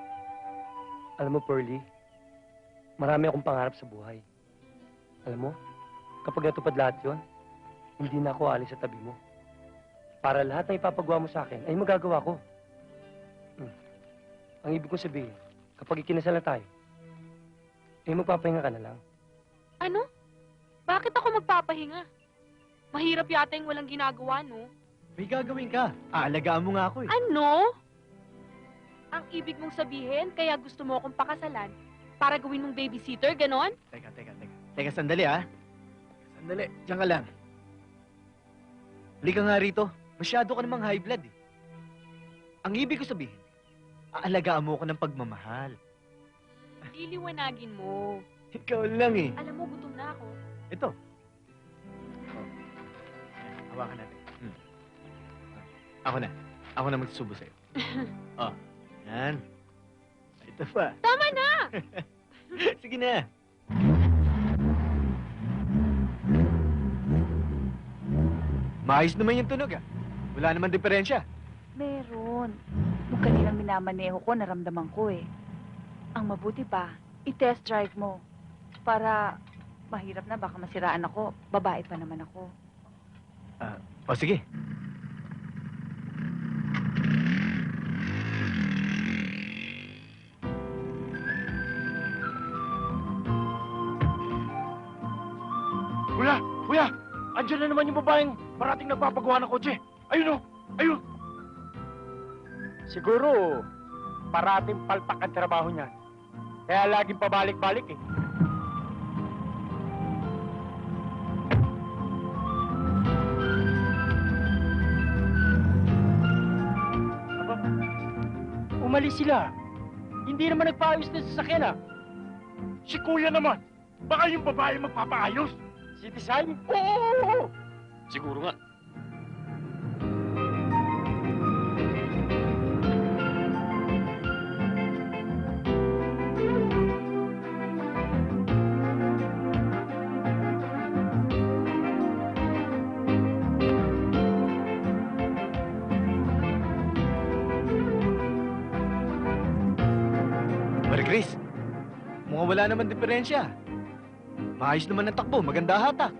Alam mo, Pearly, marami akong pangarap sa buhay. Alam mo, kapag natupad lahat yun, hindi na ako alis sa tabi mo. Para lahat ng ipapagawa mo sa akin ay magagawa ko. Ang ibig ko sabihin, kapag ikinasal na tayo, eh magpapahinga ka na lang. Ano? Bakit ako magpapahinga? Mahirap yata yung walang ginagawa, no? May gagawin ka. Aalagaan mo nga ako eh. Ano? Ang ibig mong sabihin, kaya gusto mo akong pakasalan para gawin mong babysitter, ganon? Teka. Teka, sandali ah. Sandali, diyan ka lang. Halika nga rito. Masyado ka namang high blood eh. Ang ibig ko sabihin, aalagaan mo ko ng pagmamahal. Liliwanagin mo. Ikaw lang eh. Alam mo, gutom na ako. Ito. Hawakan natin. Ako na magsusubo sa'yo. Oh, yan. Ito pa. Tama na! Sige na. Maayos naman yung tunog ah. Wala naman diferensya. Meron. Nung kaninang minamaneho ko, naramdaman ko eh. Ang mabuti pa, i-test drive mo. Para mahirap na, baka masiraan ako. Babae pa naman ako. O sige. Kuya! Andiyan na naman yung babaeng parating nagpapagawa ng kotse. Ayun o! Ayun! Siguro, parating palpak ang trabaho niya. Kaya laging pabalik-balik eh. Aba, umalis sila. Hindi naman nagpaayos na sa sasakyan ah. Si Kuya naman, baka yung babae magpapaayos. Si Tisay? Oo! Siguro nga. Marie Chris, mukhang wala naman diferensya. Maayos naman ang takbo, maganda hatak.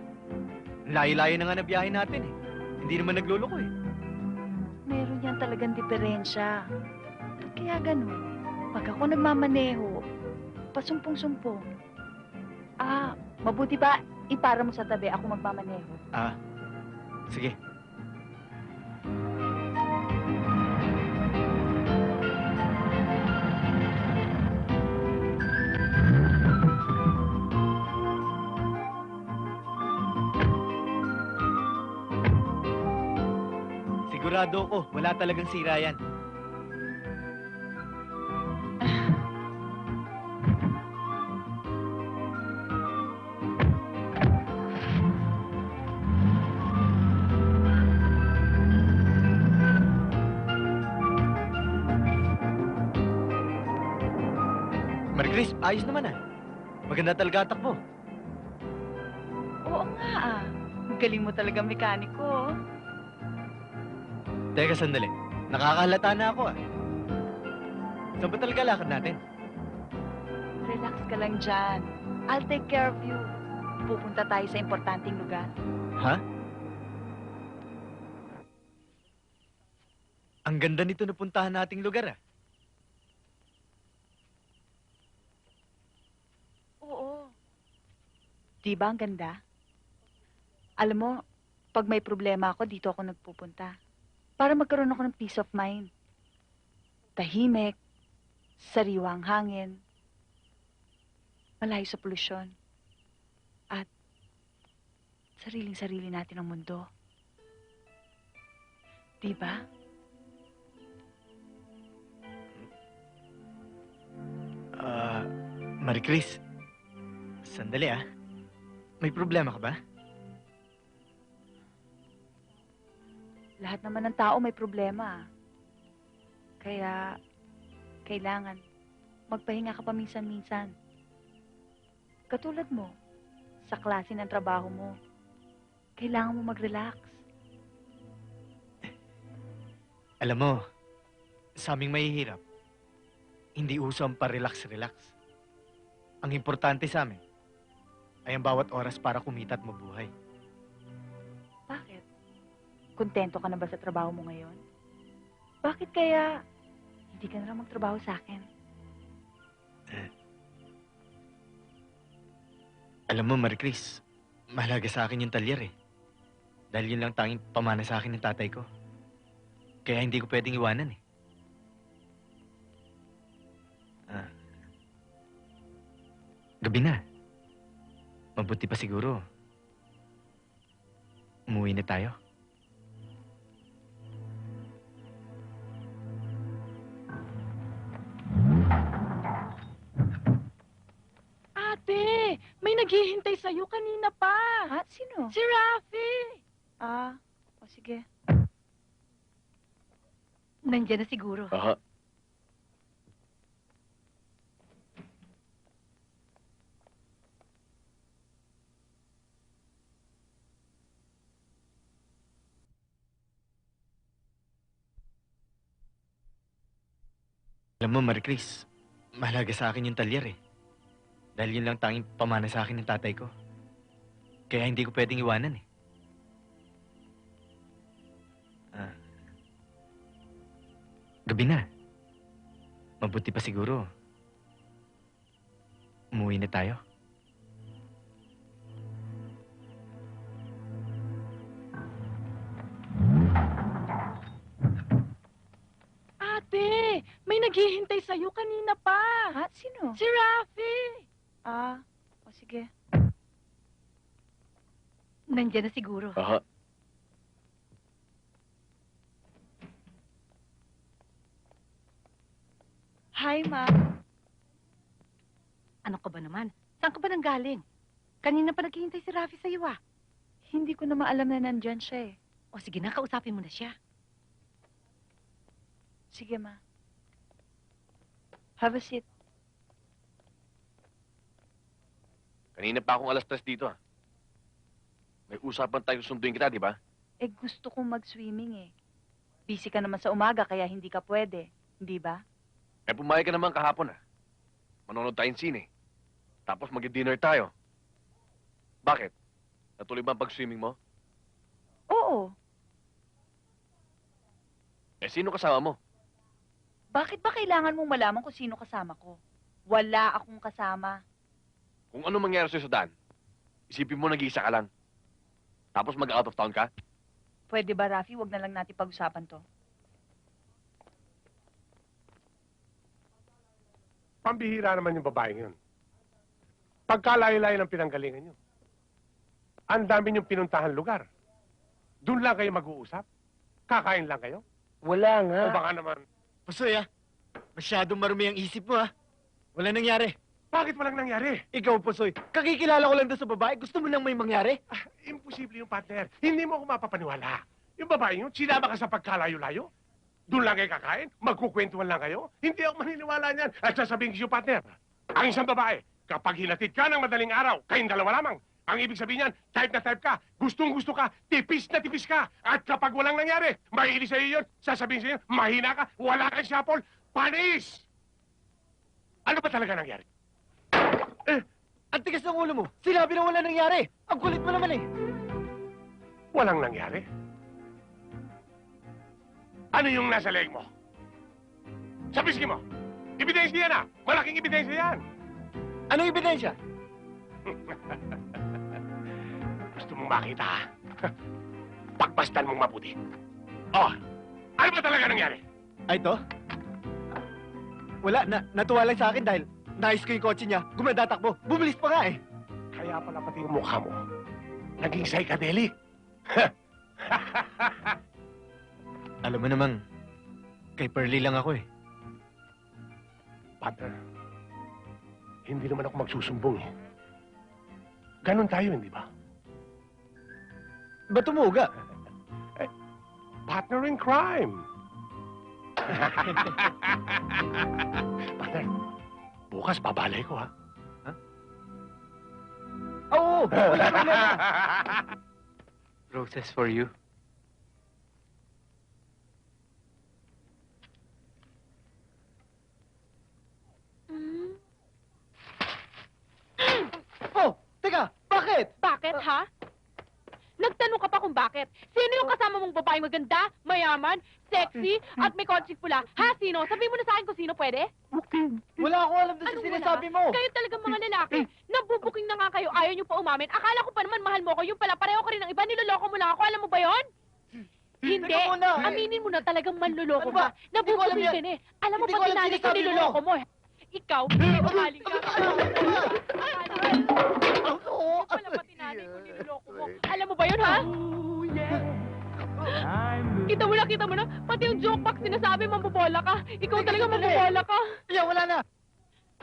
Layo-layo na nga na biyahe natin eh. Hindi naman nagluloko eh. Meron yan talagang diferensya. Kaya ganun, pag ako nagmamaneho, pasumpong-sumpong. Mabuti ba ipara mo sa tabi, ako magmamaneho. Sige. Sigurado ako, wala talagang sira yan. Marie Chris, ayos naman ah. Maganda talaga takbo. Oo nga ah. Ang galing mo talaga mekaniko. Teka, sandali. Nakakahalata na ako ah. Saan ba talaga lakad natin? Relax ka lang dyan. I'll take care of you. Pupunta tayo sa importanteng lugar. Ha? Ang ganda nito na puntahan nating lugar ah. Oo. Di ba ang ganda? Alam mo, pag may problema ako, dito ako nagpupunta. Para magkaroon ako ng peace of mind. Tahimik, sariwang hangin, malayo sa polusyon, at sariling-sarili natin ang mundo. Di ba? Marie Chris, sandali ah. May problema ka ba? Lahat naman ng tao may problema. Kaya, kailangan magpahinga ka paminsan-minsan. Katulad mo, sa klase ng trabaho mo, kailangan mo mag-relax. Alam mo, sa aming mahihirap, hindi uso ang pa-relax-relax. Ang importante sa amin ay ang bawat oras para kumita at mabuhay. Bakit? Kontento ka na ba sa trabaho mo ngayon? Bakit kaya hindi ka na lang magtrabaho sa akin? Alam mo, Marie Chris, mahalaga sa akin yung talyer eh. Dahil yun lang tanging pamana sa akin ng tatay ko. Kaya hindi ko pwedeng iwanan eh. Gabi na. Mabuti pa siguro. Umuwi na tayo. Ate, may naghihintay sa'yo kanina pa. Ha? Sino? Si Rafi. O sige. Nandiyan na siguro. Aha. Alam mo, Marie Chris, mahalaga sa akin yung talyer eh. Dahil yun lang tanging pamana sa akin ng tatay ko. Kaya hindi ko pwedeng iwanan eh. Gabi na. Mabuti pa siguro. Umuwi na tayo. Ate, may naghihintay sa'yo kanina pa. Ha? Sino? Si Rafi. O sige. Nandiyan na siguro. Aha. Hi, Ma. Ano ka ba naman? Saan ka ba nanggaling? Kanina pa naghihintay si Rafi sa'yo ah. Hindi ko na maalam na nandyan siya eh. O sige na, kausapin mo na siya. Sige, Ma. Have a seat. Kanina pa akong 3:00 dito ah. May usapan tayo susunduin kita, di ba? Eh, gusto kong mag-swimming eh. Busy ka naman sa umaga, kaya hindi ka pwede. Hindi ba? Eh, pumayag ka naman kahapon ah. Manonood tayong sine. Tapos mag-dinner tayo. Bakit? Natuloy ba ang pag-swimming mo? Oo. Eh, sino kasama mo? Bakit ba kailangan mong malaman kung sino kasama ko? Wala akong kasama. Kung ano mangyari sa'yo sa daan, isipin mo nag-iisa ka lang. Tapos mag-out of town ka? Pwede ba, Rafi? Huwag na lang natin pag-usapan to. Pambihira naman yung babaeng yun. Pagkalayo-layo ng pinanggalingan nyo. Ang dami niyong pinuntahan lugar. Doon lang kayo mag-uusap? Kakain lang kayo? Wala nga. O baka naman, Pasoy masyadong marumi ang isip mo Wala nangyari. bakit walang nangyari? Ikaw, Pasoy, kakikilala ko lang doon sa babae. Gusto mo nang may mangyari? Imposible yung partner. Hindi mo ako mapapaniwala. Yung babae yun, sinama ka sa pagkalayo-layo? Doon lang kayo kakain? Magkukwentuhan lang kayo? Hindi ako maniniwala niyan. At sasabihin ko yung partner, ang isang babae, kapag hinatid ka ng madaling araw, kayong dalawa lamang. Ang ibig sabihin niyan, type na type ka, gustong-gusto ka, tipis na tipis ka. At kapag walang nangyari, mahilig sa'yo yun, sasabihin sa'yo, mahina ka, wala kang sapol, panis! Ano ba talaga nangyari? Ang tigas ng ulo mo. Sinabi na wala nangyari. Ang kulit mo naman eh. Walang nangyari? Ano yung nasa leeg mo? Sa pisngi mo? Ebidensya yan Malaking ebidensya yan! Anong ebidensya? Gusto mong makita, Pagbastan mong mabuti. Oh, ano ba talaga nangyari? Ay, ito? Wala, natuwa lang sa akin dahil nais ko yung kotse niya. Gumadatakbo. Bumilis pa nga eh. Kaya pala pati yung mukha mo, naging psychedelic. Alam mo namang, kay Pearlie lang ako eh. Partner, hindi naman ako magsusumbong eh. Ganon tayo, hindi ba? Ba't umuga? Partner in crime. Partner, Bukas, babalay ko, ha? Oo! Wala problema! Roses for you. Oh, teka, bakit? Bakit, ha? Nagtanong ka pa kung bakit. Sino yung kasama mong babaeng maganda, mayaman, sexy, at may kotseng pula? Ha, sino? Sabihin mo na sa akin kung sino pwede? Wala akong alam doon sa Anong sinasabi wala? mo. Kayo talagang mga lalaki. Nabubuking na nga kayo, ayaw niyo pa umamin. Akala ko pa naman mahal mo ko, yung pala pareho ka rin ng iba, niloloko mo lang ako. Alam mo ba yon? Hindi. Teka muna. Aminin mo na talagang manloloko Ano ba? ka. Hindi ko alam Nabubuking yan. ka na eh. Alam mo Hindi pag ko alam tinali ko, sinasabi mo. niloloko mo. Ikaw, sinungaling ka. Wala pa tinali ko, niloloko mo. Alam mo ba yun, ha? Kita mo na. Pati yung joke box sinasabi, mambobola ka. Ikaw talaga mambobola ka. Yeah, wala na.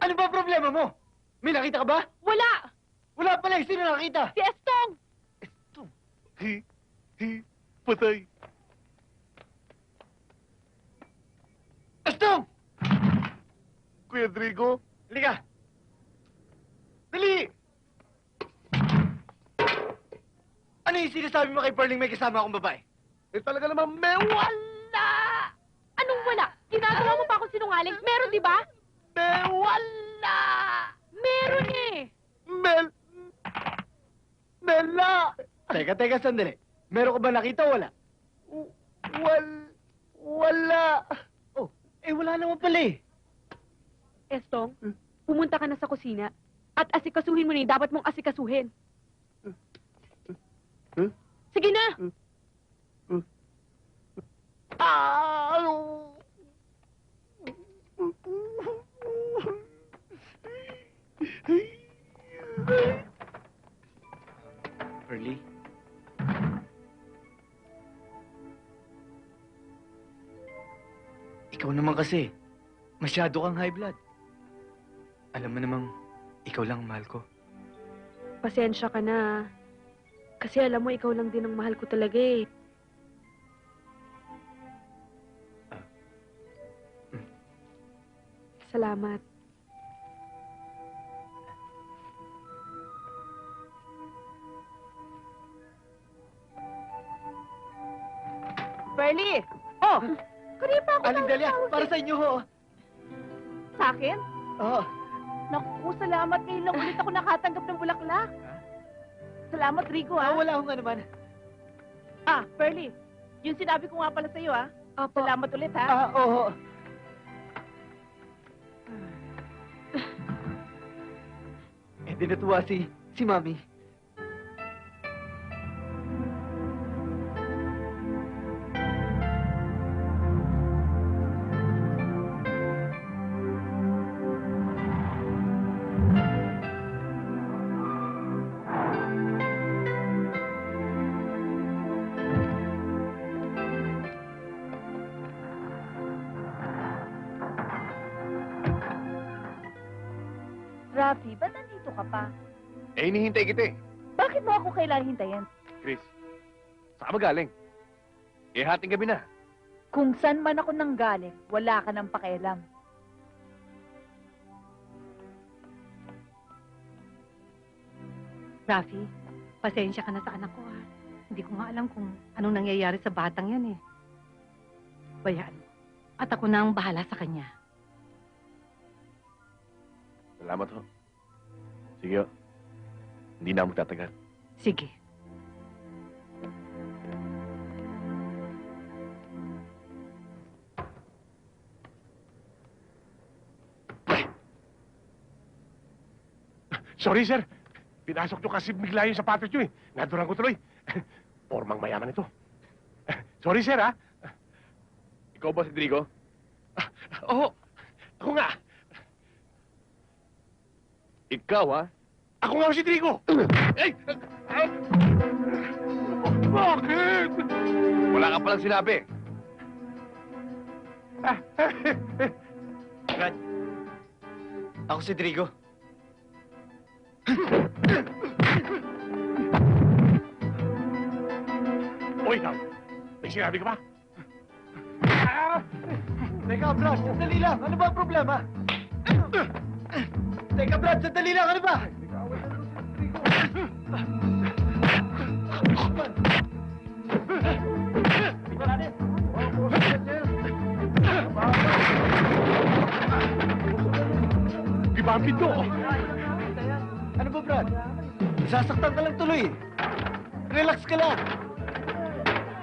Ano ba problema mo? May nakita ka ba? Wala! Wala pala. Sino nakita? Si Estong! Patay. Estong! Kuya Drigo? Halika. Dali! Ano yung sinasabi mo kay Perling may kasama akong babae? Eh talaga naman, may Wala! Anong wala? Ginagawa mo pa akong sinungaling? Meron, di ba? Wala! Meron eh! Mela! Teka, sandali. Meron ka ba nakita o wala? Wala. Oh, wala naman pala eh. Estong, pumunta ka na sa kusina at asikasuhin mo na yung dapat mong asikasuhin. Sige na! Pearly? Ikaw naman kasi, masyado kang high blood. Alam mo namang, ikaw lang ang mahal ko. Pasensya ka na. Kasi alam mo, ikaw lang din ang mahal ko talaga eh. Salamat. Perly! Oh! Kanina pa ako Aling Delia, para sa inyo ho. Sa akin? Oo. Naku, salamat. Ngayon lang ulit ako nakatanggap ng bulaklak. Salamat, Rigo, Wala akong ano man. Pearly, yung sinabi ko nga pala sa'yo, Opo. Salamat ulit, Oo. Di natuwa si Mami. Rafi, ba't nandito ka pa? Eh, hinihintay kita eh. Bakit mo ako kailangan hintayin? Chris, saan ka magaling? Eh, hating gabi na. Kung saan man ako nanggaling, wala ka ng pakialam. Rafi, pasensya ka na sa anak ko, ha. Hindi ko nga alam kung anong nangyayari sa batang yan, eh. Bayaan. At ako na ang bahala sa kanya. Salamat ho. Sige ho. Hindi na ako magtatagal. Sige. Sorry, sir. Pinasok nyo kasi bigla yung sapatos nyo eh. Naduran ko tuloy. Formang mayaman ito. Sorry, sir, ha? Ikaw ba si Drigo? Oo. Ako nga. Ikaw, ha? Ako nga si Trigo. Ay! Bakit? Wala ka palang sinabi. Brad, ako si Drigo. Oy, ikaw. May sinabi ka ba? Teka, Brad, sandali lang. Ano ba ang problema? Teka, Brad, sandali lang. Ano ba? Iba ang pinto. Ano ba, Brad? Sasaktan ka lang tuloy. Relax ka lang.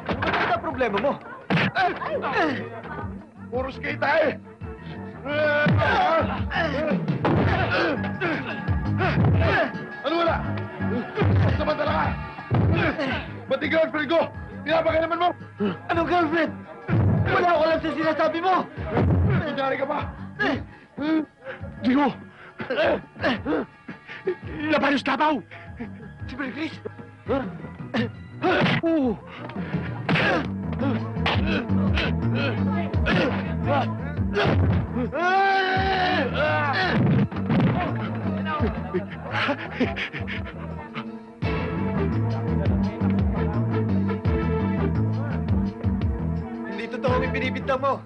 Ano ba problema mo? Puro skate tayo. Ano wala? Samantala ka! Ba't yung girlfriend ko? Pinapakay naman mo! Anong girlfriend? Wala ko lang sa sinasabi mo! Kunyari ka pa! Digo! Labanos Davao! Si Brad Chris? Hindi totoo ang binibintang mo.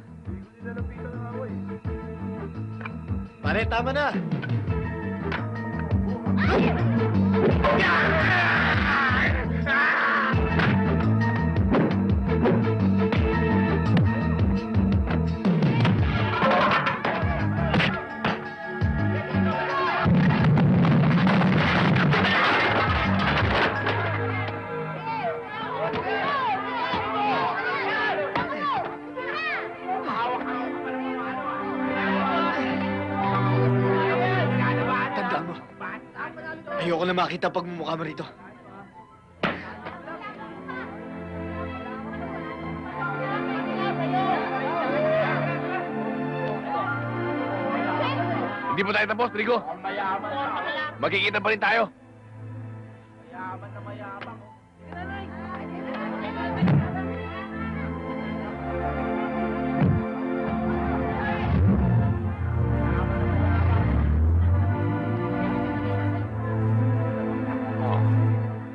Pare, tama na. Tandaan mo. Ayoko na makita pagmumukha mo rito. Hindi pa tayo tapos, Rico. Magkikita pa rin tayo.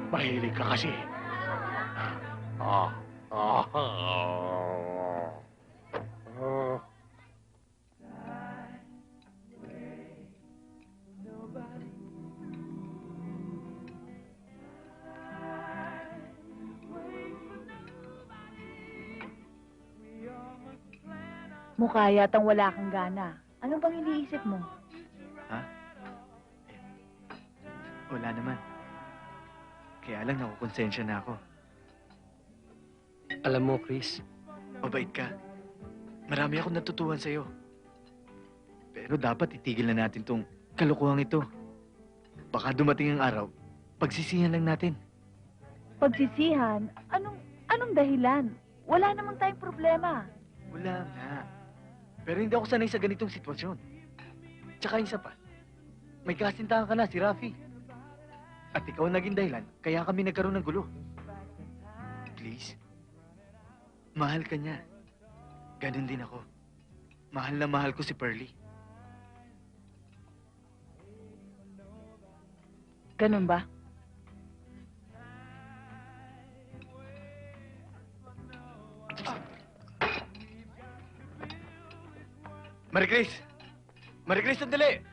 Mahilig ka kasi. Mukha yatang wala kang gana. Ano bang iniisip mo? Wala naman. Kaya lang nakukonsensya na ako. Alam mo, Chris, Mabait ka. Marami akong natutuhan sa'yo. Pero dapat itigil na natin tong kalukuhang ito. Baka dumating ang araw, pagsisihan lang natin. Pagsisihan? Anong dahilan? Wala namang tayong problema. Wala nga. Pero hindi ako sanay sa ganitong sitwasyon. Tsaka isa pa, may kasintahan ka na, si Rafi. At ikaw ang naging dahilan, kaya kami nagkaroon ng gulo. Please, mahal ka niya. Ganon din ako. Mahal na mahal ko si Pearlie. Ganun ba? Marie Chris! Marie Chris, sandali!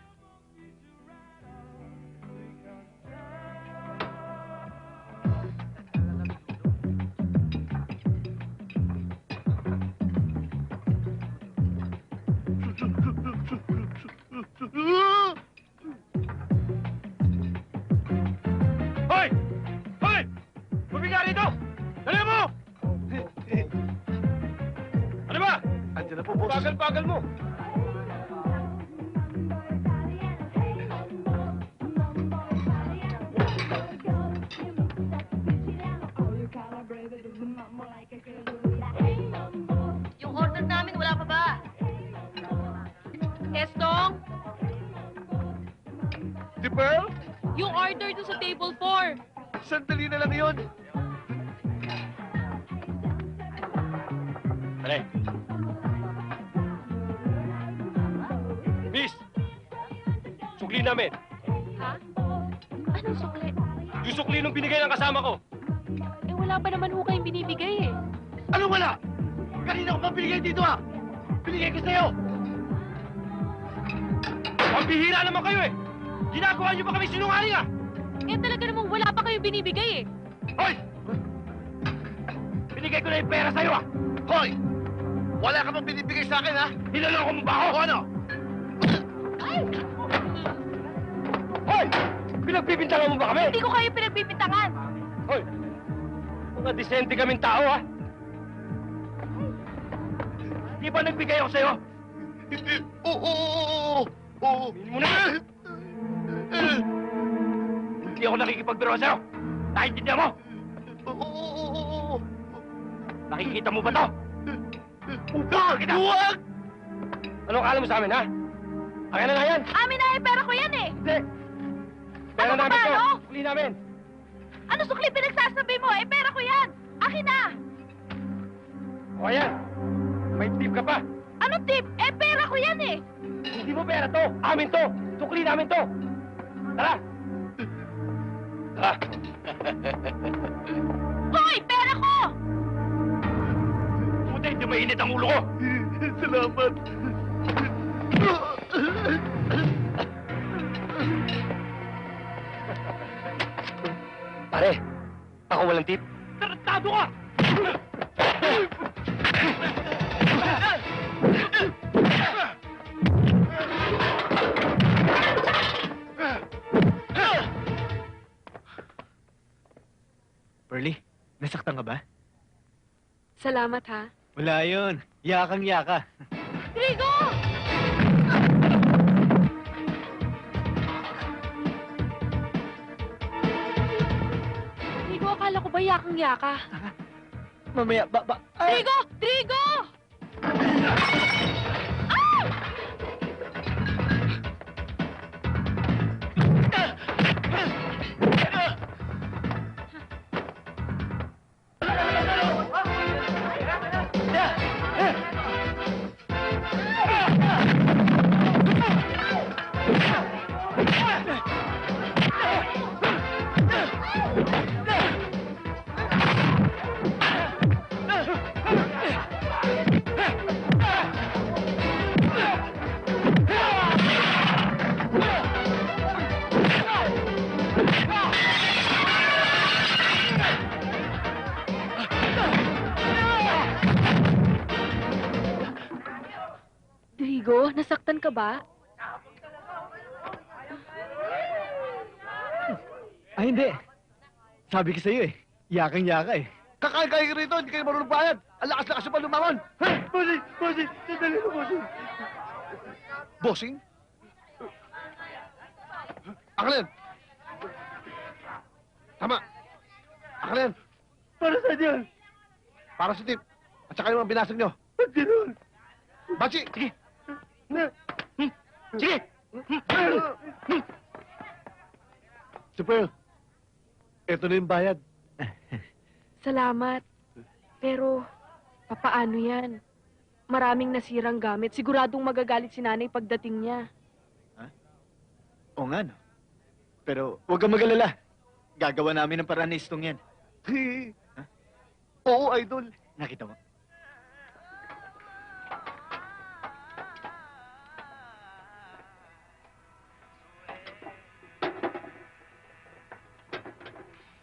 Hoy! Hoy! Bumigay rito! Dali mo! Ano ba? Andiyan na po, boss. Bagal-bagal mo! Yung order namin, wala pa ba? Estong, Si Pearl? yung order doon sa table 4. Sandali na lang yun. Dali! Miss! Sukli namin! Ha? Anong sukli? Yung sukli nung binigay ng kasama ko! Eh, wala pa naman ho kayong binibigay eh. Ano wala? Kanina ko pa binigay dito, ah! Binigay ko sa'yo! Pambihira naman kayo eh! Ginagawa niyo pa kami sinungaling ah! Eh talaga namang wala pa kayong binibigay eh. Hoy! Binigay ko na yung pera sa'yo ah! Hoy! Wala ka bang binibigay sa akin, ha? Niloloko mo ba ako? O ano? Hoy! Pinagbibintangan mo ba kami? Hindi ko kayo pinagbibintangan. Hoy! Mga disente kaming tao ah! Di ba nagbigay ako sa'yo? Oo! Minin mo na! Hindi ako nakikipagbiro sa'yo! Nakikintindihan mo? Oo! Nakikita mo ba to? Huwag! Huwag! Anong akala mo sa amin, ha? Akin na nga yan! Amin na pera ko yan eh. Hindi! Pera Ano ba, namin to! ano? Sukli namin! Ano sukli pinagsasabi mo? Eh, pera ko yan. Akin na. O ayan! May tip ka pa! Ano tip? Eh, pera ko yan eh. Hindi mo pera to! Amin to! Sukli namin to! Tara! Tara! Hoy, pera ko! Puti, hindi mainit ang ulo ko! Salamat! Pare, ako walang tip. Tarantado ka! Pearly, nasaktan ka ba? Salamat ha. Wala yun. Yakang-yaka. Trigo! Trigo, akala ko ba yakang-yaka? Mamaya, ay! Trigo! Trigo! Trigo, nasaktan ka ba? Ay, hindi. Sabi ko sa'yo eh. Yakang-yaka eh. Kakain kayo rito, hindi kayo marunong bayad. Ang lakas-lakas pa lumangon. Bossing! Bossing! Sandali mo, bossing! Bossing? Aklin! Tama! Aklin! Para saan yan? Para sa tip. At saka yung mga binasag nyo. Ba't ganun? Bachi! Sige! Sige! Si Pearl, eto na yung bayad. Salamat. Pero, papaano yan? Maraming nasirang gamit. Siguradong magagalit si nanay pagdating niya. Oo nga, no? Pero huwag kang mag-alala. Gagawa namin ng paraan na istong yan. Oo, idol. Nakita mo?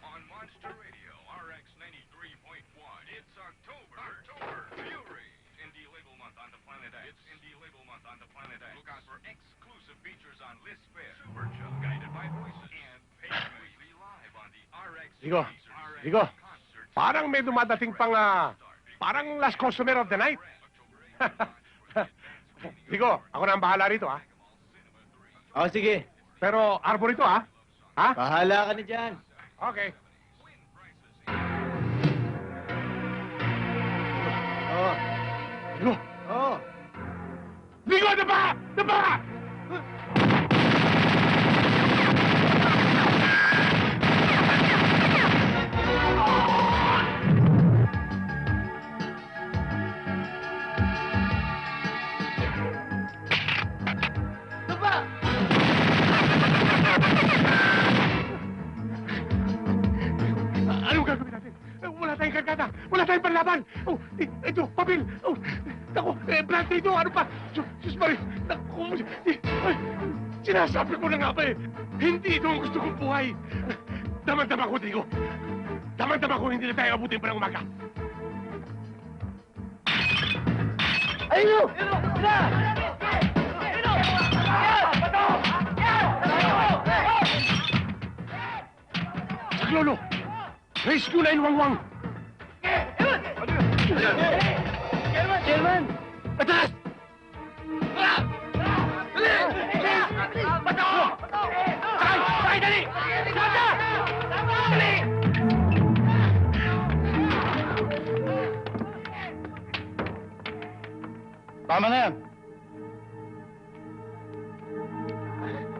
On Monster Radio, RX 93.1, it's October. Fury. Indie Label Month on the Planet X. It's Indie Label Month on the Planet X. Look out for exclusive features on List Fair, Super Show, Guided by Voices, and Pay live on the RX. Rigo, parang may dumadating pang, parang last customer of the night. Rigo, ako na ang bahala rito, ha? Oo, sige. Pero arbor ito, ha? Ha? Bahala ka na dyan. Okay. Oo. Rigo! Oo. Rigo, daba! Daba! Anong gagawin natin? Wala tayong kargada. Wala tayong panlaban. Oh, ito, papel. Oh, naku, brand ito. Ano pa? Sus Maria. Naku, ay, Sinasabi ko na nga ba eh, hindi ito ang gusto kong buhay. Daman-dama ko, Trigo. Daman-dama ko, hindi na tayo abutin pa ng umaga. Ayun! Saklolo! Rescue 911! Chairman! Atras! Dali! Bato! Sakay! Sakay, dali! Dali! Tama na yan.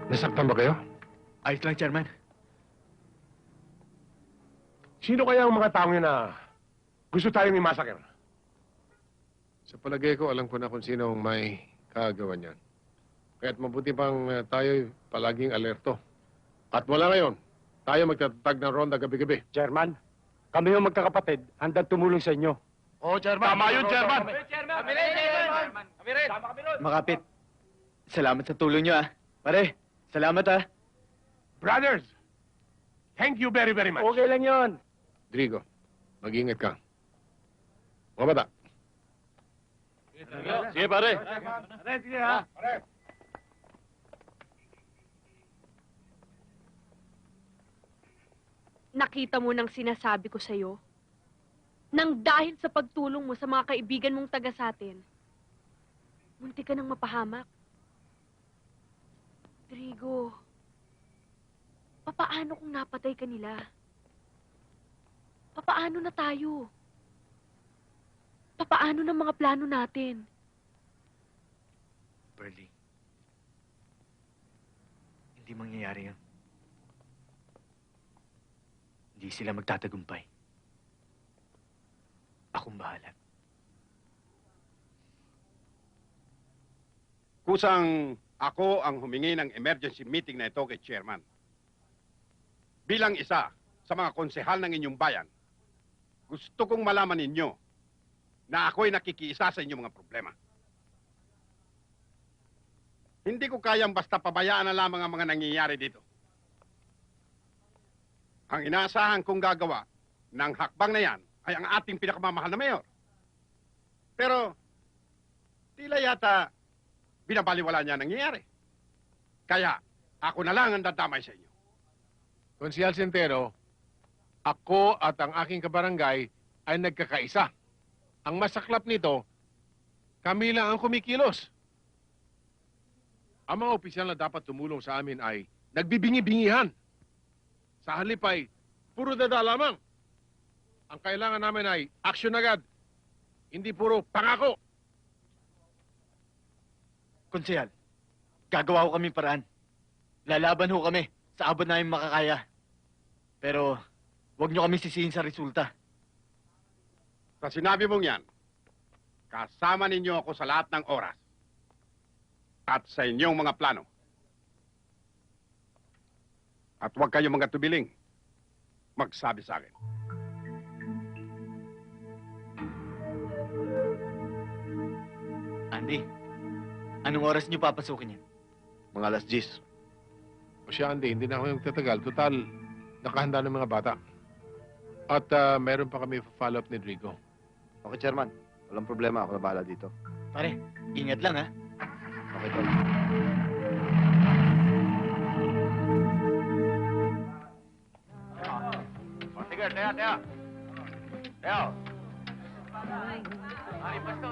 Nasaktan ba kayo? Ayos lang, Chairman. Sino kaya ang mga taong yun na gusto tayong i-massacre? Sa palagay ko, alam ko na kung sino ang may kagawa niyan. Kaya't mabuti pang tayo palaging alerto. At mula ngayon, tayo magtatatag ng ronda gabi-gabi. Chairman, kami yung magkakapatid, handang tumulong sa inyo. Oo, Chairman. Tama yun, Chairman. Makapit. Salamat sa tulong niyo, ah. Pare, salamat, ah. Brothers, thank you very, very much. Okay lang yon. Drigo, mag-ingat ka. Mga bata. Sige, pare. Sige ha. Nakita mo nang sinasabi ko sa'yo? Nang dahil sa pagtulong mo sa mga kaibigan mong taga sa atin, munti ka nang mapahamak. Trigo, papaano kung napatay ka nila? Papaano na tayo? Papaano na mga plano natin? Pearlie, hindi mangyayari yan. Hindi sila magtatagumpay. Akong bahala. Kusang ako ang humingi ng emergency meeting na ito kay Chairman. Bilang isa sa mga konsehal ng inyong bayan, gusto kong malaman ninyo na ako'y nakikiisa sa inyong mga problema. Hindi ko kayang basta pabayaan na lamang ang mga nangyayari dito. Ang inaasahan kong gagawa ng hakbang na yan ay ang ating pinakamamahal na mayor. Pero, tila yata binabaliwala niya ang nangyayari. Kaya, ako na lang ang dadamay sa inyo. Konsehal Sentero, ako at ang aking kabarangay ay nagkakaisa. Ang masaklap nito, kami lang ang kumikilos. Ang mga opisyal na dapat tumulong sa amin ay nagbibingi-bingihan. Sa halip ay puro dada lamang. Ang kailangan namin ay aksyon agad. Hindi puro pangako. Konsehal, gagawa ko kami paraan. Lalaban ho kami sa abot namin makakaya. Pero, huwag niyo kami sisihin sa resulta. Sa sinabi mong yan, kasama ninyo ako sa lahat ng oras. At sa inyong mga plano. At huwag kayong mga tubiling magsabi sa akin. Andy, anong oras niyo papasukin yan? Mga alas 10. O siya, Andy, hindi na ako magtatagal. Total, nakahanda ng mga bata. At meron pa kami follow up ni Drigo. Okay, Chairman. Walang problema. Ako na bahala dito. Pare, ingat lang, ha? Okay, Tol. Sige, Teo. Teo. Ay, pasto.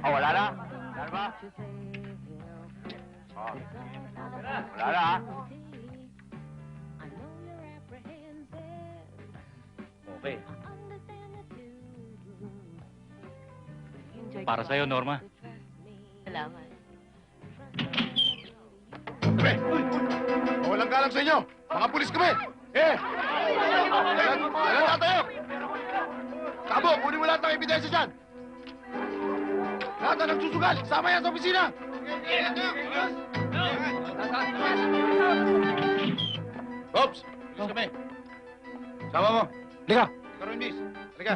Oh, wala na? Wala ba? Oh. Wala na, ha? Okay. Para sa'yo, Norma. Salamat. Kami! Walang galang sa inyo! Mga pulis kami! Kailan tayo? Kabo, kunin mo lahat ng ebidensya dyan! Lahat na nagsusugal! Sama yan sa opisina! Pops! Pulis kami! Sama mo! Liga! Ikaw rin, Miss. Halika.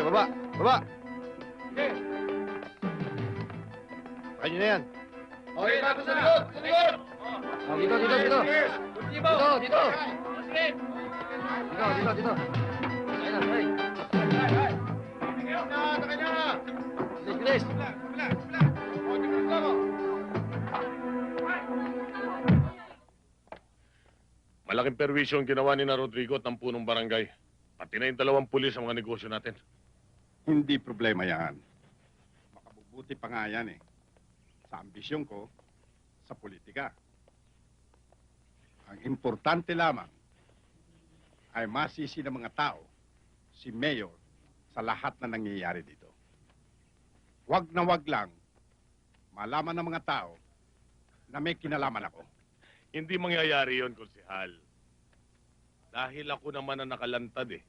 baba! Baba! Kaya nyo na yan. Okay, tapos sa likod! Sa likod! Dito, dito, dito. Dito, dito. Dito. Ayun na, hey. Bilis, bilis. Malaking perwisyo ang ginawa ni na Rodrigo at ng punong barangay. Pati na yung 2 pulis sa mga negosyo natin. Hindi problema yan. Makabubuti pa nga yan eh. Sa ambisyon ko, sa politika. Ang importante lamang ay masisi ng mga tao, si Mayor, sa lahat na nangyayari dito. Wag na wag lang malaman ng mga tao na may kinalaman ako. Hindi mangyayari yon, Konsehal. Dahil ako naman ang nakalantad eh.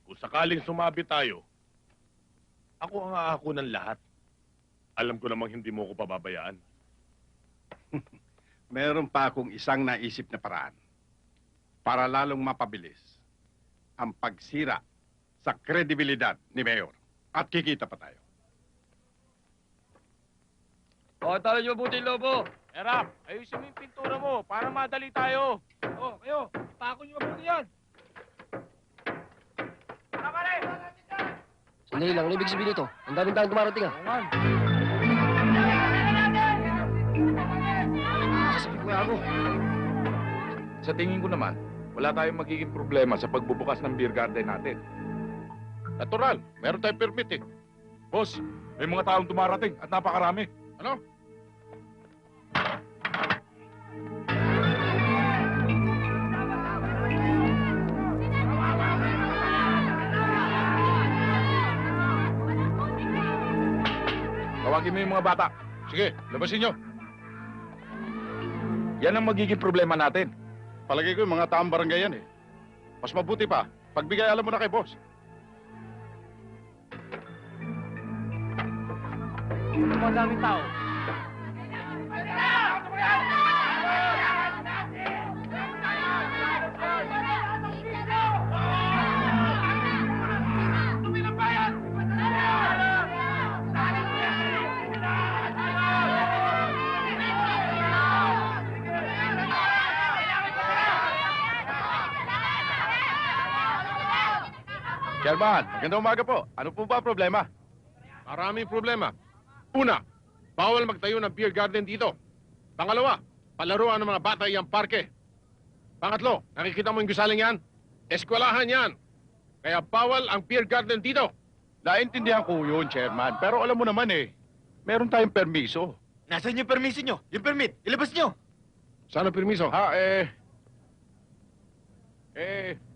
Kung sakaling sumabi tayo, ako ang aako ng lahat. Alam ko namang hindi mo ko pababayaan. Meron pa akong isang naisip na paraan para lalong mapabilis ang pagsira sa kredibilidad ni Mayor. At kikita pa tayo. O, talo nyo buti, Lobo! Erap, ayusin mo yung pintura mo para madali tayo. O, kayo! Pako nyo mabuti yan! Sandali lang, ano ibig sabihin nito? Ang daming taong dumarating ah. Sasabi ko ako. Sa tingin ko naman, wala tayong magiging problema sa pagbubukas ng beer garden natin. Natural, meron tayong permit eh. Boss, may mga taong dumarating at napakarami. Ano? Tawagin mo yung mga bata. Sige, labasin nyo. Yan ang magiging problema natin. Palagay ko yung mga taong barangay yan eh. Mas mabuti pa, pagbigay alam mo na kay boss. Ang daming tao. Chairman, magandang umaga po. Ano po ba problema? Maraming problema. Una, bawal magtayo ng beer garden dito. Pangalawa, palaruan ng mga bata yung parke. Pangatlo, nakikita mo yung gusaling yan? Eskwelahan yan. Kaya bawal ang beer garden dito. Naintindihan ko yun, Chairman. Pero alam mo naman eh, meron tayong permiso. Nasaan yung permiso nyo? Yung permit, ilabas nyo! Saan ang permiso?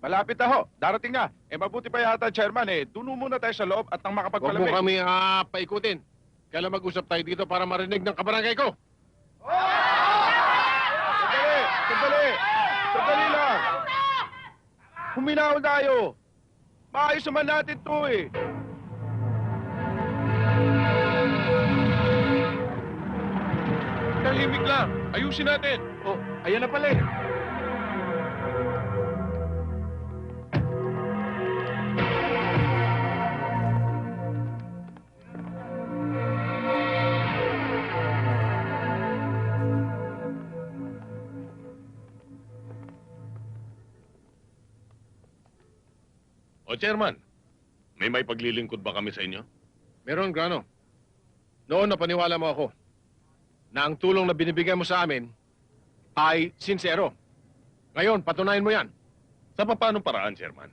Malapit na ho. Darating na. Mabuti pa yata, Chairman Duno muna tayo sa loob at nang Huwag mo makapagpalamig. kami paikutin. Kailan mag-usap tayo dito para marinig ng kabarangay ko? Sandali! Sandali! Sandali lang! Huminahon tayo! Maayos naman natin to eh! Tahimik lang. Ayusin natin. Oh, ayan na pala eh. O Chairman, may paglilingkod ba kami sa inyo? Meron, Grano. Noon napaniwala mo ako na ang tulong na binibigay mo sa amin ay sincero. Ngayon, patunayan mo yan. Sa paanong paraan, Chairman?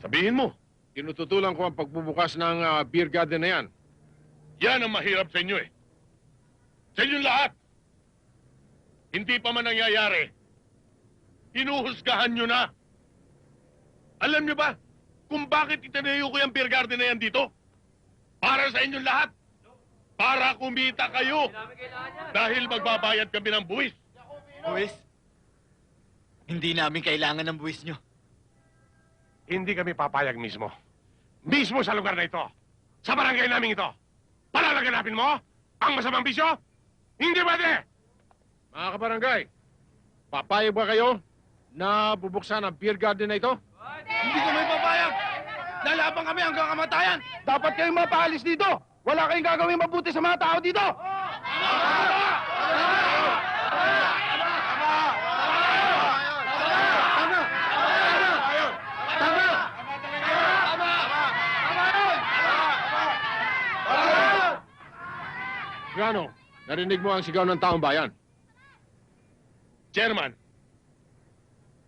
Sabihin mo. Tinututulan ko ang pagbubukas ng beer garden na yan. Yan ang mahirap sa inyo eh. Sa inyong lahat. Hindi pa man nangyayari. Hinuhusgahan nyo na. Alam nyo ba kung bakit itinayo ko yung beer garden na yan dito? Para sa inyong lahat. Para kumita kayo. Dahil magbabayad kami ng buwis. Buwis? Hindi namin kailangan ng buwis nyo. Hindi kami papayag mismo. Mismo sa lugar na ito. Sa barangay namin ito. Palalaganapin mo ang masamang bisyo? Hindi pwede! Mga kabarangay, papayag ba kayo na bubuksan ang beer garden na ito? Hindi kami papayag! Lalaban kami hanggang kamatayan! Dapat kayong mapaalis dito! Wala kayong gagawin mabuti sa mga tao dito! Grano, narinig mo ang sigaw ng taong bayan. Chairman,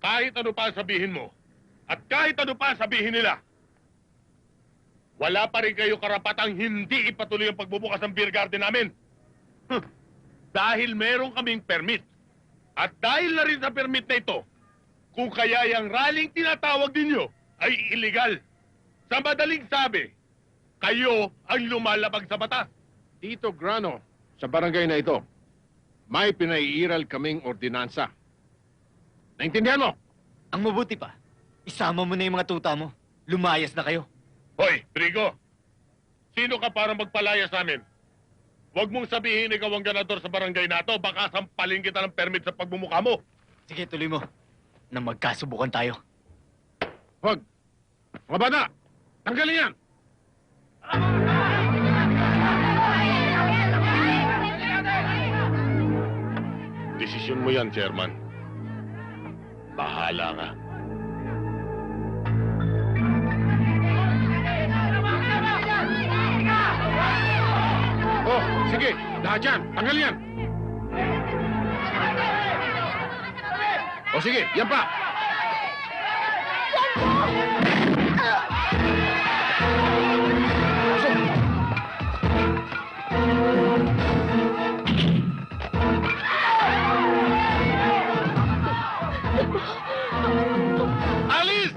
kahit ano pa ang sabihin mo, at kahit ano pa ang sabihin nila, wala pa rin kayo karapatang hindi ipatuloy ang pagbubukas ng beer garden namin. Dahil meron kaming permit. At dahil na rin sa permit na ito, kung kaya yung rallying tinatawag ninyo ay illegal. Sa madaling sabi, kayo ang lumalabag sa batas. Tito Grano, sa barangay na ito, may pinaiiral kaming ordinansa. Naintindihan mo? Ang mabuti pa, isama mo na yung mga tuta mo. Lumayas na kayo. Hoy, Trigo! Sino ka para magpalaya sa amin? Huwag mong sabihin ikaw ang ganador sa barangay na to, baka sampalin kita ng permit sa pagmumukha mo. Sige, tuloy mo. Na magkasubukan tayo. Huwag! Mga bata! Tanggalin yan! Desisyon mo yan, Chairman. Bahala ka. Oh, sige! Lahat yan! Tanggalin yan! O sige, yan pa! Alice!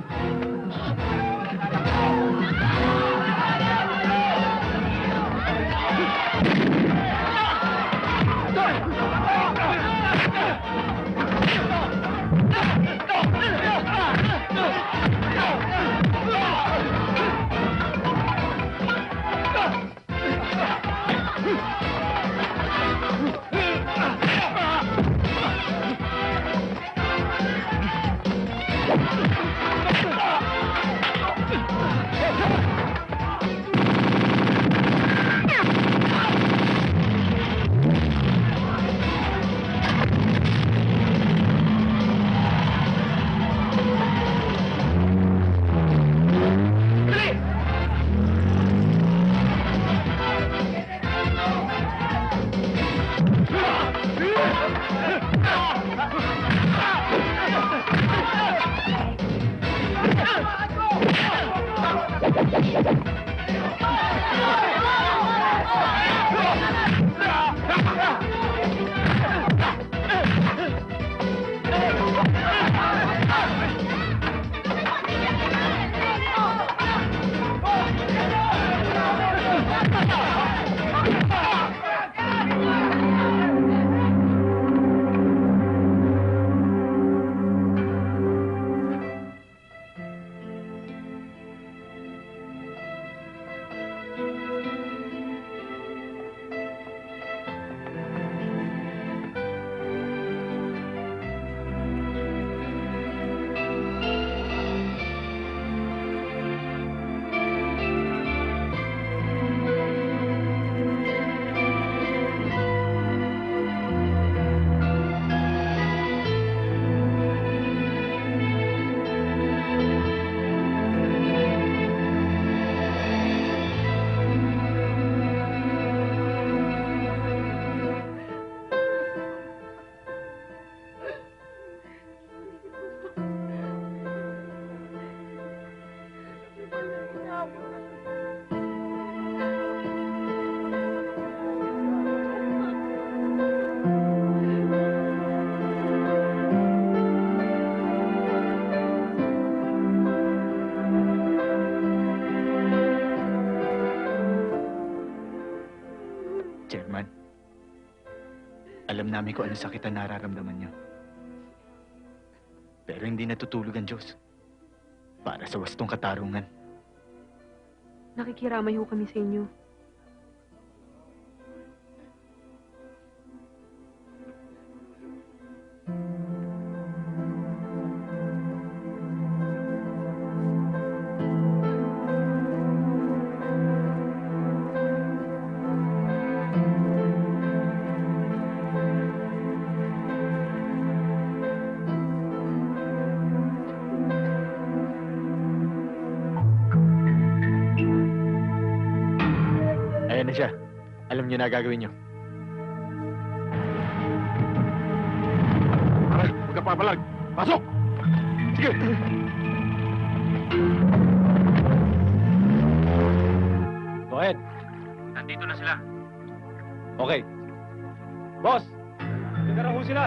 Chairman, alam namin kung ano sakit ang nararamdaman niyo. Pero hindi natutulog ang Diyos para sa wastong katarungan. Nakikiramay ho kami sa inyo. Ayan na siya. Alam niyo na gagawin niyo. Aray, huwag ka papalag. Pasok! Sige! Go ahead. Nandito na sila. Okay. Boss! Tingnan na ho sila.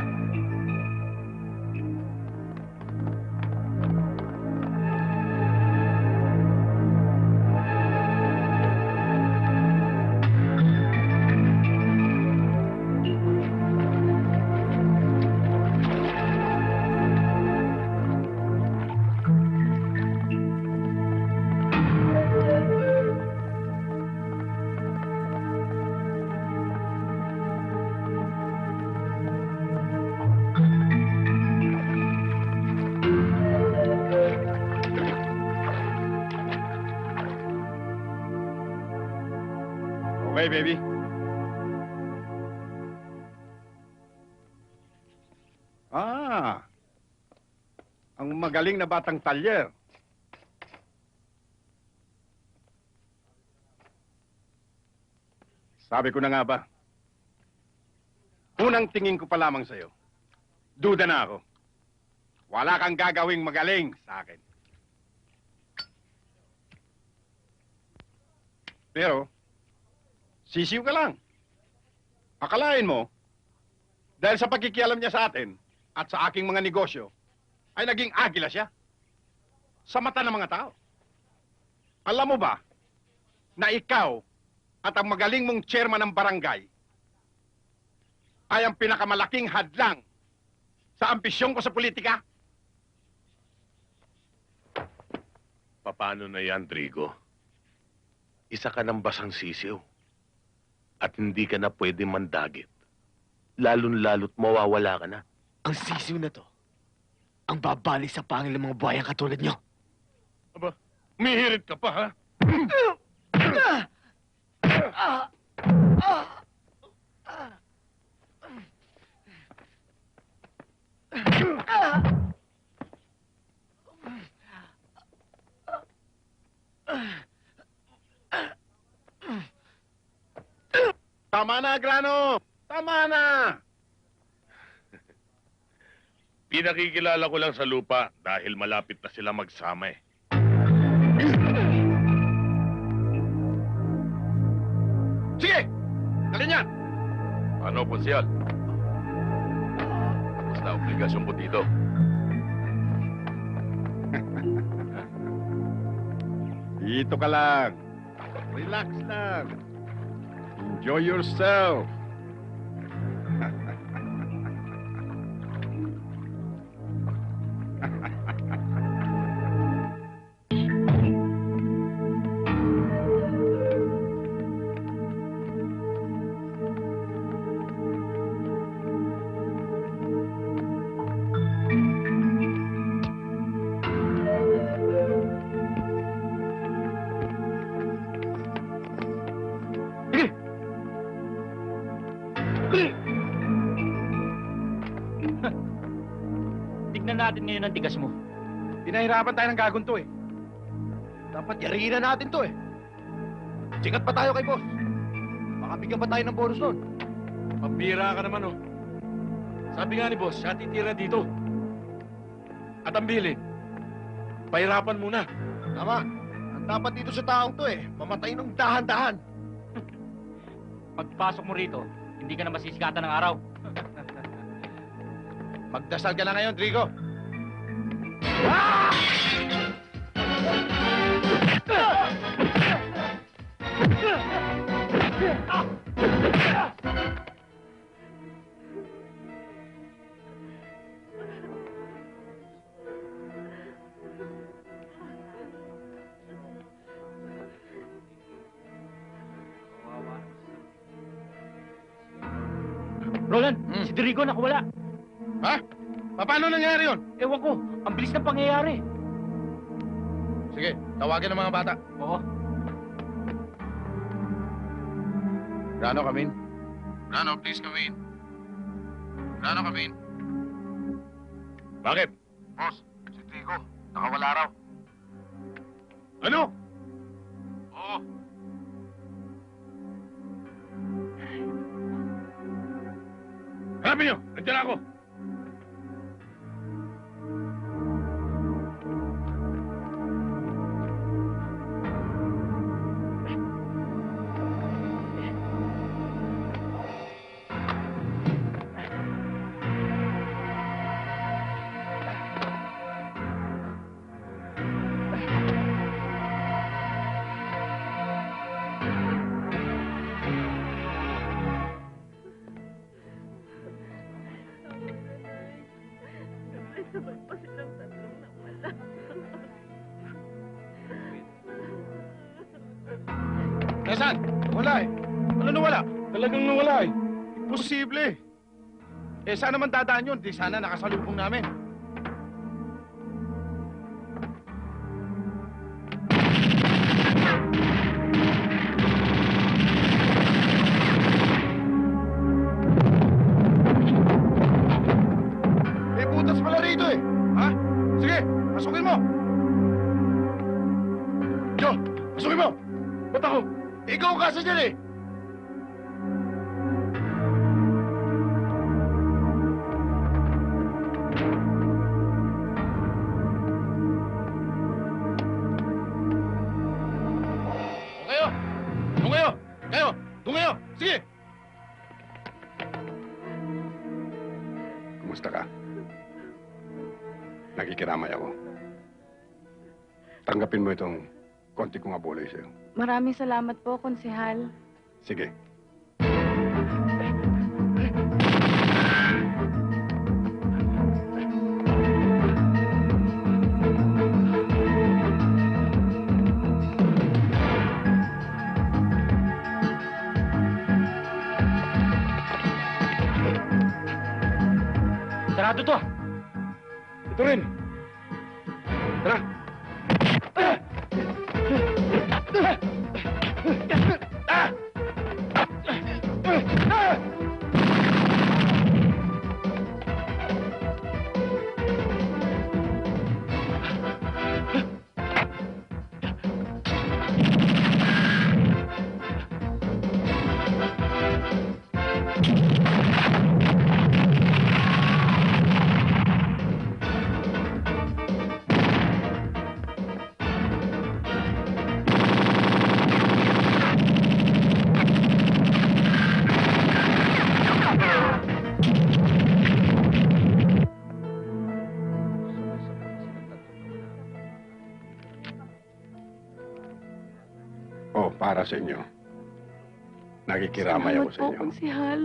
Okay, baby. Ang magaling na batang talyer. Sabi ko na nga ba, unang tingin ko pa lamang sa'yo, duda na ako. Wala kang gagawing magaling sa akin. Pero, sisiw ka lang. Akalain mo, dahil sa pagkikialam niya sa atin at sa aking mga negosyo, ay naging agila siya sa mata ng mga tao. Alam mo ba na ikaw at ang magaling mong chairman ng barangay ay ang pinakamalaking hadlang sa ambisyon ko sa politika? Paano na yan, Drigo? Isa ka ng basang sisiw. At hindi ka na pwede mandagit. Lalon-lalot mawawala ka na. Ang sisiw na to, ang babali sa pangil ng mga buhayang katulad nyo. Aba, umihirit ka pa, ha? Tama na, Grano! Tama na! Pinakikilala ko lang sa lupa dahil malapit na sila magsama eh. Sige! Dali niyan! Ano, konsyal? Tapos na obligasyon ko dito. Dito ka lang. Relax lang. Enjoy yourself. Tignan natin ngayon ang tigas mo. Pinahirapan tayo ng gagon to eh. Dapat yariin na natin to eh. Sikat pa tayo kay boss. Baka bigyan pa tayo ng bonus nun. Pambira ka naman, oh. Sabi nga ni boss, siya titira dito. At ang bilin, pahirapan muna. Tama. Ang dapat dito sa taong to eh, mamatay ng dahan-dahan. Pagpasok mo rito, hindi ka na masisikatan ng araw. Magdasal ka na ngayon, Drigo. Roland, si Drigo nakawala. Ha? Paano nangyari yun? Ewan ko, ang bilis ng pangyayari. Sige, tawagin ang mga bata. Oo. Grano, come in. Grano, please come in. Grano, come in. Bakit? Boss, si Drigo, nakawala raw. Ano? Oo. sinabi niyo? Nandiyan ako. Nasaan? Wala eh. Ano nawala? Talagang nawala eh. Imposible. Eh, saan naman dadaan yun? Di sana nakasalubong namin. May butas pala rito eh. Ha? Sige, pasukin mo. Joe, pasukin mo. Ba't ako? Ikaw ang kasa dyan eh! O kayo! Doon kayo! Kayo! Doon kayo! Sige! Kumusta ka? Nakikiramay ako. Tanggapin mo itong konti kong abuloy sa'yo. Maraming salamat po, Konsehal. Sige. Sarado to. Ito rin. Tara. Oh, para sa inyo. Nakikiramay ako sa inyo. Konsehal.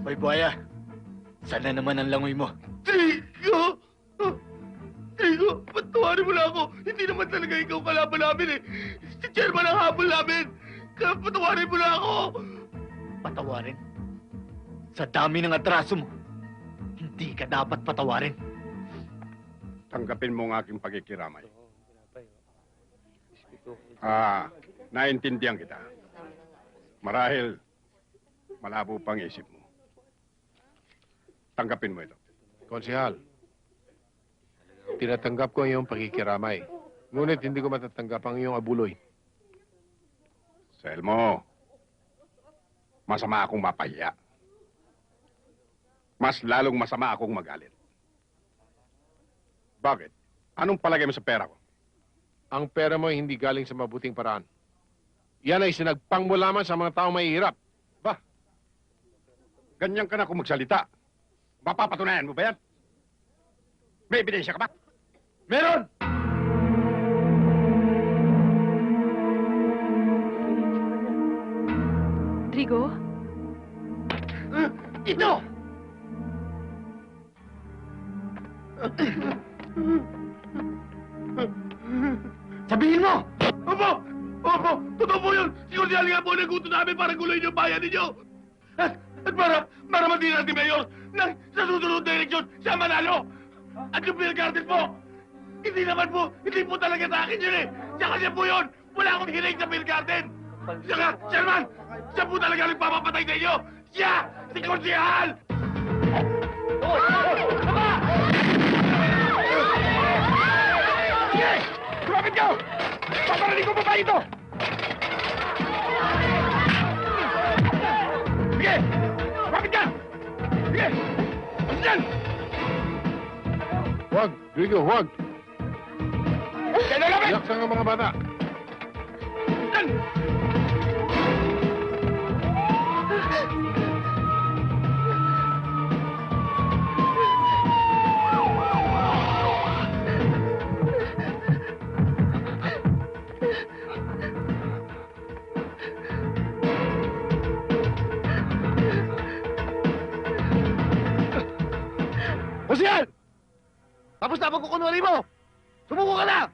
Hoy, buhaya. Sana naman ang langoy mo. Trigo! Trigo, patawarin mo na ako. Hindi naman talaga ikaw kalaban namin eh. Si Chairman ang habol namin. Kaya patawarin mo na ako. Patawarin? Sa dami ng atraso mo, hindi ka dapat patawarin. Tanggapin mo ang aking pagkikiramay. Biskuito. Naintindihan kita. Marahil, malabo pang isip mo. Tanggapin mo ito. Konsehal, tinatanggap ko ang iyong pakikiramay. Ngunit hindi ko matatanggap ang iyong abuloy. Selmo, masama akong mapahiya. Mas lalong masama akong magalit. Bakit? Anong palagay mo sa pera ko? Ang pera mo ay hindi galing sa mabuting paraan. Yan ay sinagpang mo lamang sa mga taong mahihirap. Ganyan ka na kung magsalita. Mapapatunayan mo ba yan? May ebidensya ka ba? Meron! Trigo? Ito! Sabihin mo! Opo! Opo! Totoo po yun! Si Cordial nga po naguto namin para guloyin yung bayan ninyo! At para matira natin, Mayor, na sa susunod na eleksyon, siya manalo! At yung Bill Garden po, hindi po talaga sa akin yun eh! Saka siya po yun! Wala akong hinig sa Bill Garden! Saka, Chairman, siya po talaga nagpapapatay sa inyo! Siya! Si Cordial! Sige! Lumapit ka! Paparating ko pa ba ito? Sige! Lumapit ka! Sige! Ano dyan? Huwag, Drigo, huwag! Kaya lalapit! Yaksan ang mga bata. Dyan! Osiel! Tapos na pagkukunwari mo! Sumuko ka na!